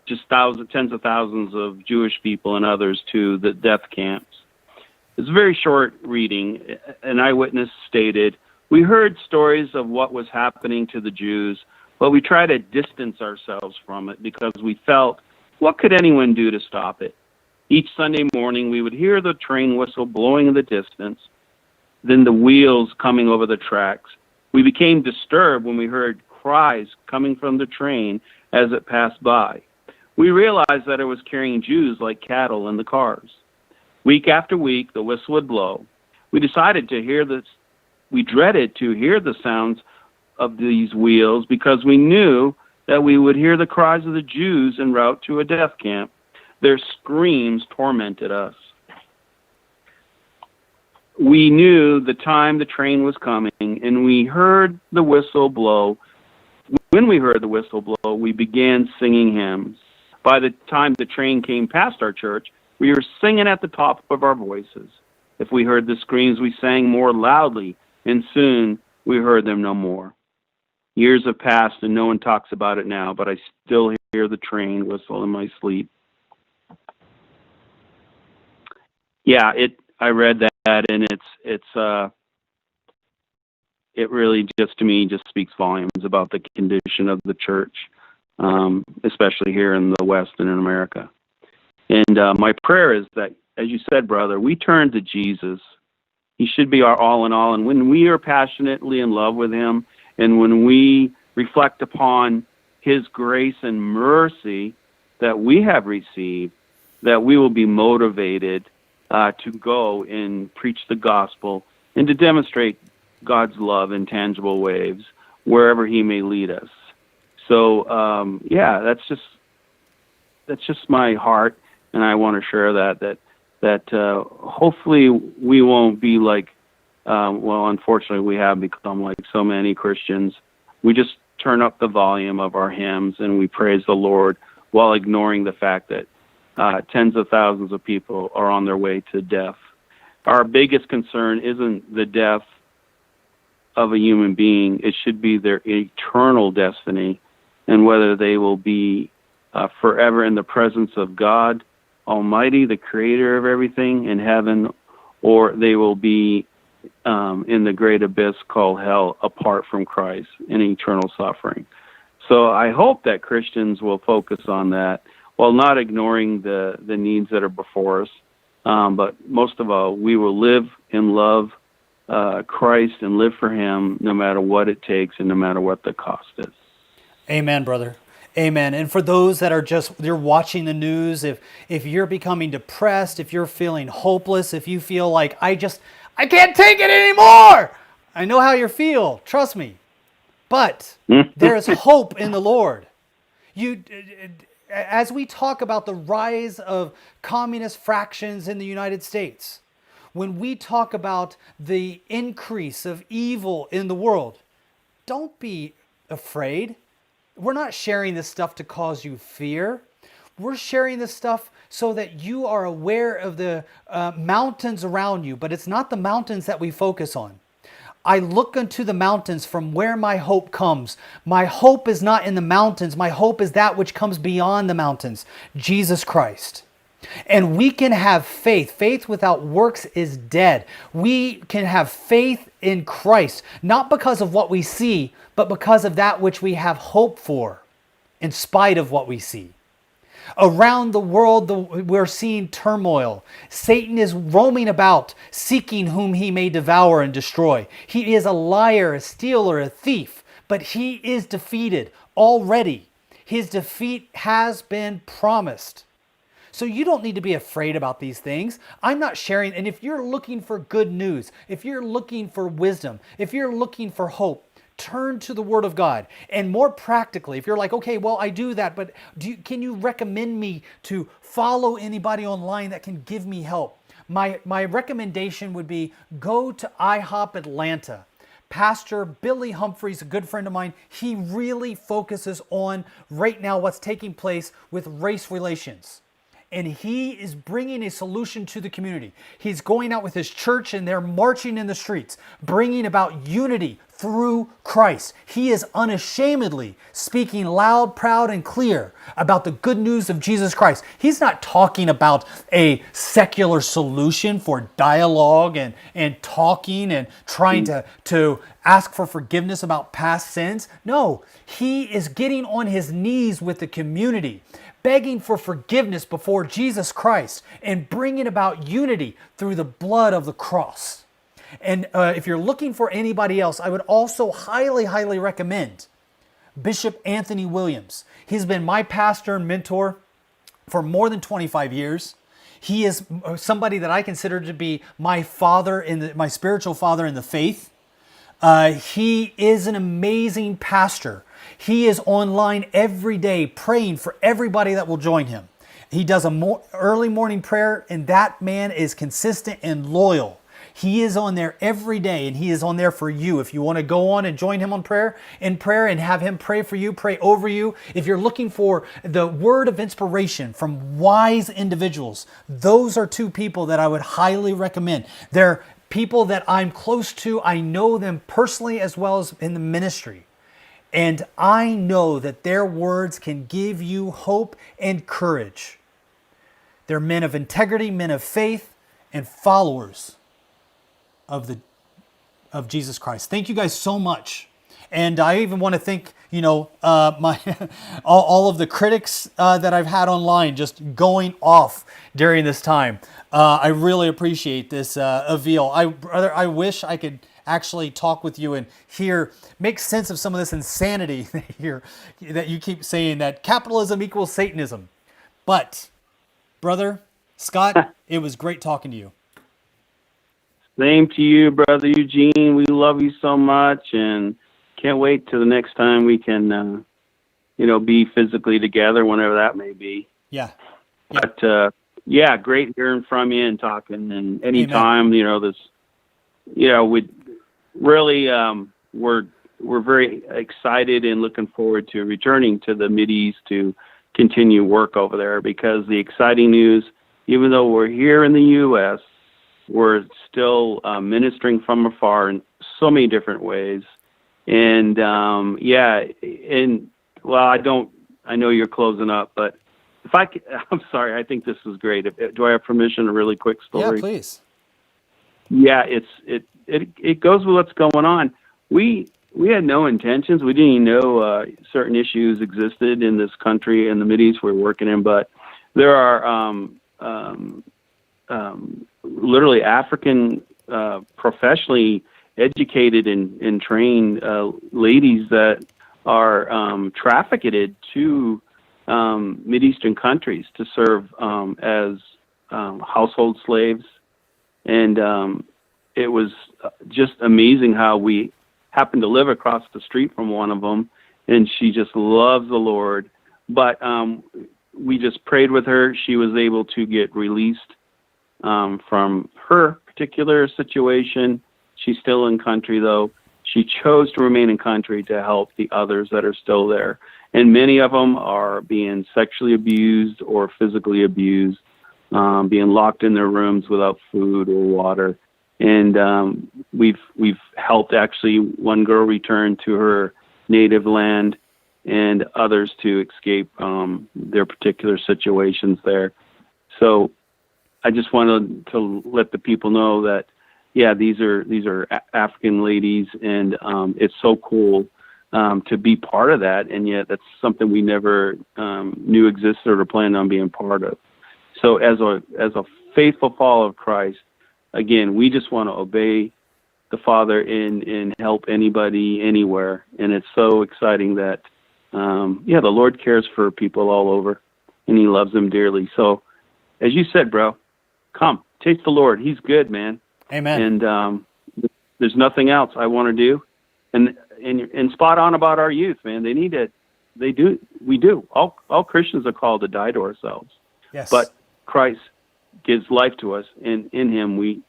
just tens of thousands of Jewish people and others to the death camps. It's a very short reading. An eyewitness stated, We heard stories of what was happening to the Jews, but we tried to distance ourselves from it because we felt, what could anyone do to stop it? Each Sunday morning, we would hear the train whistle blowing in the distance, then the wheels coming over the tracks. We became disturbed when we heard cries coming from the train as it passed by. We realized that it was carrying Jews like cattle in the cars. Week after week, the whistle would blow. We decided to hear this. We dreaded to hear the sounds of these wheels because we knew that we would hear the cries of the Jews en route to a death camp. Their screams tormented us. We knew the time the train was coming, and we heard the whistle blow. When we heard the whistle blow, we began singing hymns. By the time the train came past our church, we were singing at the top of our voices. If we heard the screams, we sang more loudly, and soon we heard them no more. Years have passed, and no one talks about it now, but I still hear the train whistle in my sleep. Yeah, I read that, and it really just, to me, just speaks volumes about the condition of the church, especially here in the West and in America. And my prayer is that, as you said, brother, we turn to Jesus. He should be our all in all. And when we are passionately in love with him, and when we reflect upon his grace and mercy that we have received, that we will be motivated to go and preach the gospel and to demonstrate God's love in tangible ways wherever he may lead us. So, that's just my heart, and I want to share that hopefully we won't be like, unfortunately we have become like so many Christians. We just turn up the volume of our hymns and we praise the Lord while ignoring the fact that tens of thousands of people are on their way to death. Our biggest concern isn't the death of a human being. It should be their eternal destiny and whether they will be forever in the presence of God Almighty, the creator of everything in heaven, or they will be in the great abyss called hell apart from Christ in eternal suffering. So I hope that Christians will focus on that while not ignoring the needs that are before us. But most of all, we will live and love Christ and live for him no matter what it takes and no matter what the cost is. Amen, brother. Amen. And for those that are you're watching the news, if you're becoming depressed, if you're feeling hopeless, if you feel like, I can't take it anymore. I know how you feel. Trust me. But there is hope in the Lord. As we talk about the rise of communist fractions in the United States, when we talk about the increase of evil in the world, don't be afraid. We're not sharing this stuff to cause you fear. We're sharing this stuff so that you are aware of the mountains around you, but it's not the mountains that we focus on. I look unto the mountains from where my hope comes. My hope is not in the mountains. My hope is that which comes beyond the mountains, Jesus Christ. And we can have faith. Faith without works is dead. We can have faith in Christ, not because of what we see, but because of that which we have hope for, in spite of what we see. Around the world, we're seeing turmoil. Satan is roaming about, seeking whom he may devour and destroy. He is a liar, a stealer, a thief, but he is defeated already. His defeat has been promised. So you don't need to be afraid about these things. I'm not sharing. And if you're looking for good news, if you're looking for wisdom, if you're looking for hope, turn to the Word of God. And more practically, if you're like, okay, well, I do that, but can you recommend me to follow anybody online that can give me help? My recommendation would be go to IHOP Atlanta. Pastor Billy Humphreys, a good friend of mine, he really focuses on right now what's taking place with race relations. And he is bringing a solution to the community. He's going out with his church and they're marching in the streets, bringing about unity through Christ. He is unashamedly speaking loud, proud, and clear about the good news of Jesus Christ. He's not talking about a secular solution for dialogue and talking and trying to ask for forgiveness about past sins. No, he is getting on his knees with the community, begging for forgiveness before Jesus Christ and bringing about unity through the blood of the cross. And if you're looking for anybody else, I would also highly, highly recommend Bishop Anthony Williams. He's been my pastor and mentor for more than 25 years. He is somebody that I consider to be my my spiritual father in the faith. He is an amazing pastor. He is online every day praying for everybody that will join him. He does early morning prayer, and that man is consistent and loyal. He is on there every day, and he is on there for you. If you want to go on and join him on prayer and have him pray for you, pray over you. If you're looking for the word of inspiration from wise individuals, those are two people that I would highly recommend. They're people that I'm close to. I know them personally as well as in the ministry. And I know that their words can give you hope and courage. They're men of integrity, men of faith, and followers of Jesus Christ. Thank you guys so much. And I even want to thank, my all of the critics that I've had online just going off during this time. I really appreciate this, Avil. I wish I could actually talk with you and make sense of some of this insanity that you keep saying that capitalism equals Satanism. But, brother Scott, it was great talking to you. Same to you, Brother Eugene. We love you so much, and can't wait till the next time we can, be physically together, whenever that may be. Yeah. But, great hearing from you and talking. And anytime, we really, we're very excited and looking forward to returning to the Mideast to continue work over there, because the exciting news, even though we're here in the U.S., we're still ministering from afar in so many different ways. And, I know you're closing up, but I'm sorry, I think this is great. Do I have permission? A really quick story? Yeah, please. Yeah, it goes with what's going on. We had no intentions. We didn't even know certain issues existed in this country and the Mideast we're working in, but there are literally African professionally educated and trained ladies that are trafficked to Mideastern countries to serve as household slaves. And it was just amazing how we happened to live across the street from one of them, and she just loves the Lord. But we just prayed with her. She was able to get released from her particular situation. She's still in country, though. She chose to remain in country to help the others that are still there. And many of them are being sexually abused or physically abused, being locked in their rooms without food or water. And we've helped actually one girl return to her native land and others to escape their particular situations there. So I just wanted to let the people know that, these are African ladies, and it's so cool to be part of that, and yet that's something we never knew existed or planned on being part of. So as a faithful follower of Christ, again, we just want to obey the Father and help anybody anywhere, and it's so exciting that the Lord cares for people all over, and He loves them dearly. So, as you said, bro, come taste the Lord. He's good, man. Amen. And there's nothing else I want to do. And spot on about our youth, man. We do. All Christians are called to die to ourselves. Yes. But Christ gives life to us, and in Him we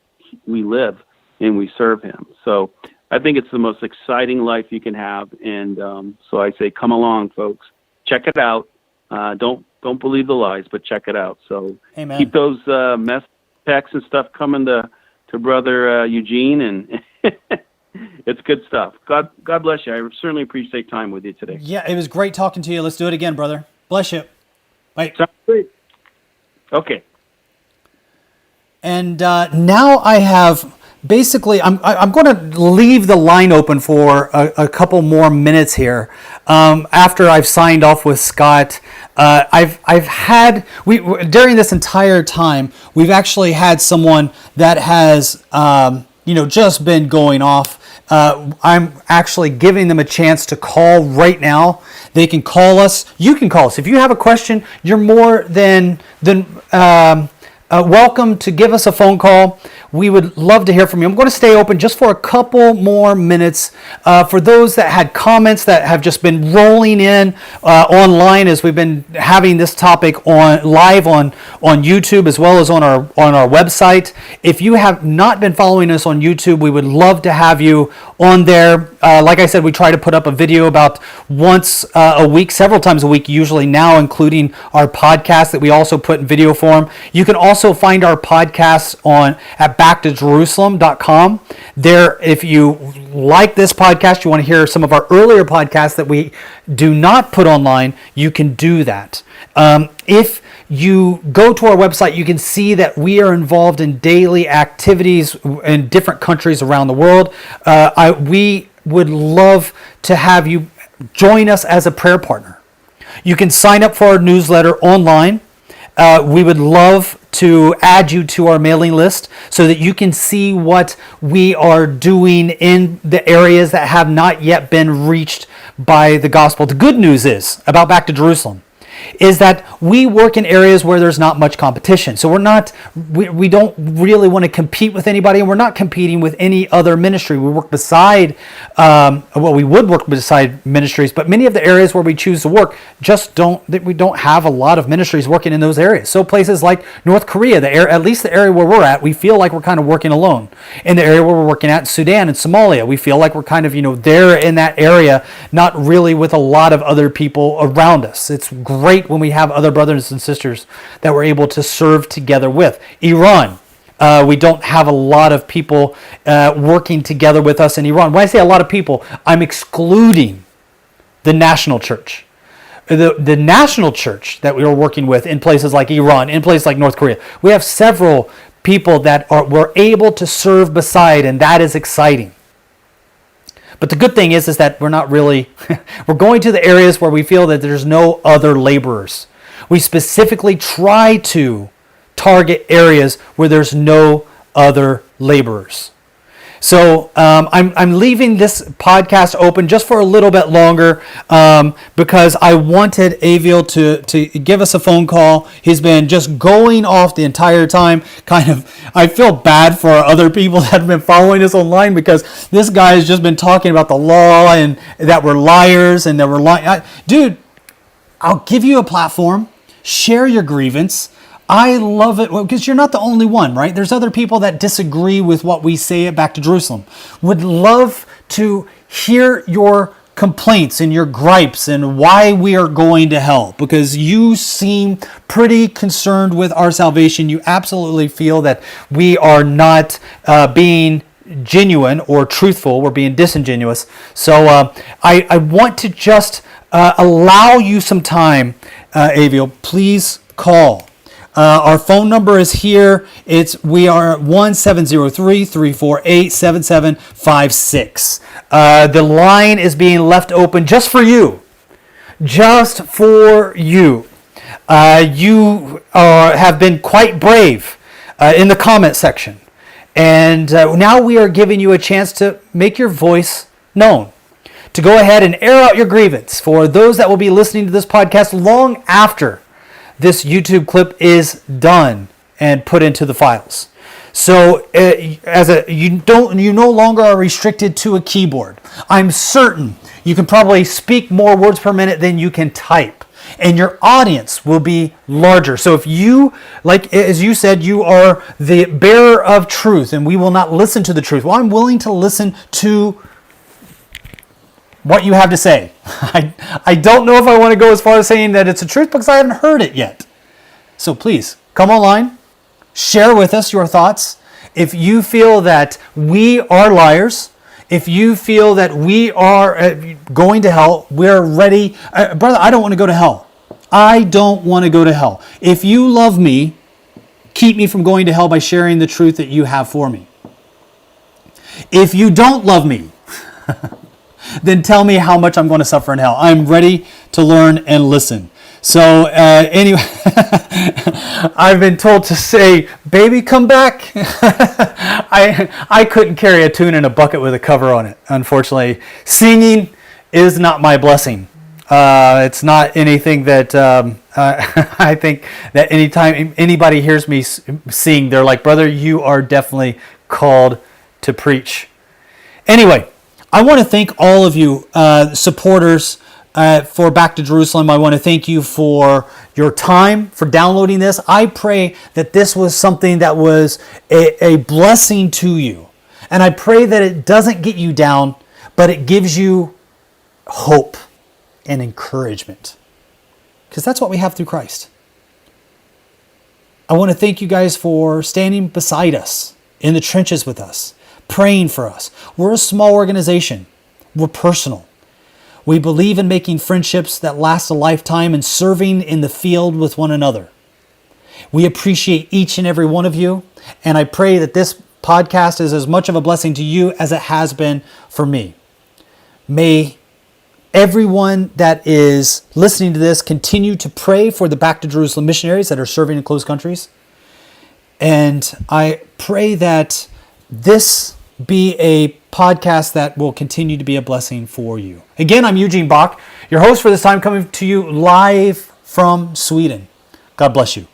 live and we serve Him. So I think it's the most exciting life you can have. And so I say, come along, folks. Check it out. Don't believe the lies, but check it out. So Amen. Keep those mess texts and stuff coming to Brother Eugene, and It's good stuff. God bless you. I certainly appreciate time with you today. Yeah, it was great talking to you. Let's do it again, brother. Bless you. Bye. Sounds great. Okay. And now I have basically, I'm going to leave the line open for a couple more minutes here. After I've signed off with Scott, I've had during this entire time we've actually had someone that has just been going off. I'm actually giving them a chance to call right now. They can call us. You can call us if you have a question. You're more than welcome to give us a phone call. We would love to hear from you. I'm going to stay open just for a couple more minutes for those that had comments that have just been rolling in online as we've been having this topic on live on YouTube as well as on our website. If you have not been following us on YouTube, we would love to have you on there. Like I said, we try to put up a video about once a week, several times a week, usually now, including our podcast that we also put in video form. You can also find our podcasts at backtojerusalem.com. There, if you like this podcast, you want to hear some of our earlier podcasts that we do not put online, you can do that. If you go to our website, you can see that we are involved in daily activities in different countries around the world. We would love to have you join us as a prayer partner. You can sign up for our newsletter online. We would love to add you to our mailing list so that you can see what we are doing in the areas that have not yet been reached by the gospel. The good news is about Back to Jerusalem is that we work in areas where there's not much competition. So we don't really want to compete with anybody, and we're not competing with any other ministry. We work beside, we would work beside ministries, but many of the areas where we choose to work we don't have a lot of ministries working in those areas. So places like North Korea, at least the area where we're at, we feel like we're kind of working alone. In the area where we're working at, Sudan and Somalia, we feel like we're kind of, there in that area, not really with a lot of other people around us. It's great when we have other brothers and sisters that we're able to serve together with. Iran, we don't have a lot of people working together with us in Iran. When I say a lot of people, I'm excluding the national church. The national church that we are working with in places like Iran, in places like North Korea, we have several people that we're able to serve beside, and that is exciting. But the good thing is that we're not really, we're going to the areas where we feel that there's no other laborers. We specifically try to target areas where there's no other laborers. So I'm leaving this podcast open just for a little bit longer because I wanted Aviel to give us a phone call. He's been just going off the entire time. I feel bad for other people that have been following us online because this guy has just been talking about the law and that we're liars and that we're lying. Dude, I'll give you a platform. Share your grievance. I love it because you're not the only one, right? There's other people that disagree with what we say at Back to Jerusalem. Would love to hear your complaints and your gripes and why we are going to hell, because you seem pretty concerned with our salvation. You absolutely feel that we are not being genuine or truthful. We're being disingenuous. So I want to just allow you some time, Aviel. Please call. Our phone number is here. We are 1-703-348-7756. The line is being left open just for you. Just for you. You have been quite brave in the comment section. And now we are giving you a chance to make your voice known. To go ahead and air out your grievance for those that will be listening to this podcast long after this YouTube clip is done and put into the files. So you no longer are restricted to a keyboard. I'm certain you can probably speak more words per minute than you can type, and your audience will be larger. So if you, like as you said, you are the bearer of truth and we will not listen to the truth. Well, I'm willing to listen to what you have to say. I don't know if I want to go as far as saying that it's a truth because I haven't heard it yet. So please, come online, share with us your thoughts. If you feel that we are liars, If you feel that we are going to hell, we're ready. Brother, I don't want to go to hell. I don't want to go to hell. If you love me, keep me from going to hell by sharing the truth that you have for me. If you don't love me, then tell me how much I'm going to suffer in hell. I'm ready to learn and listen. So anyway, I've been told to say, baby, come back. I couldn't carry a tune in a bucket with a cover on it, unfortunately. Singing is not my blessing. It's not anything that I think that anytime anybody hears me sing, they're like, brother, you are definitely called to preach. Anyway, I want to thank all of you supporters for Back to Jerusalem. I want to thank you for your time, for downloading this. I pray that this was something that was a blessing to you. And I pray that it doesn't get you down, but it gives you hope and encouragement. Because that's what we have through Christ. I want to thank you guys for standing beside us, in the trenches with us, praying for us. We're a small organization. We're personal. We believe in making friendships that last a lifetime and serving in the field with one another. We appreciate each and every one of you, and I pray that this podcast is as much of a blessing to you as it has been for me. May everyone that is listening to this continue to pray for the Back to Jerusalem missionaries that are serving in closed countries. And I pray that this be a podcast that will continue to be a blessing for you. Again, I'm Eugene Bach, your host for this time, coming to you live from Sweden. God bless you.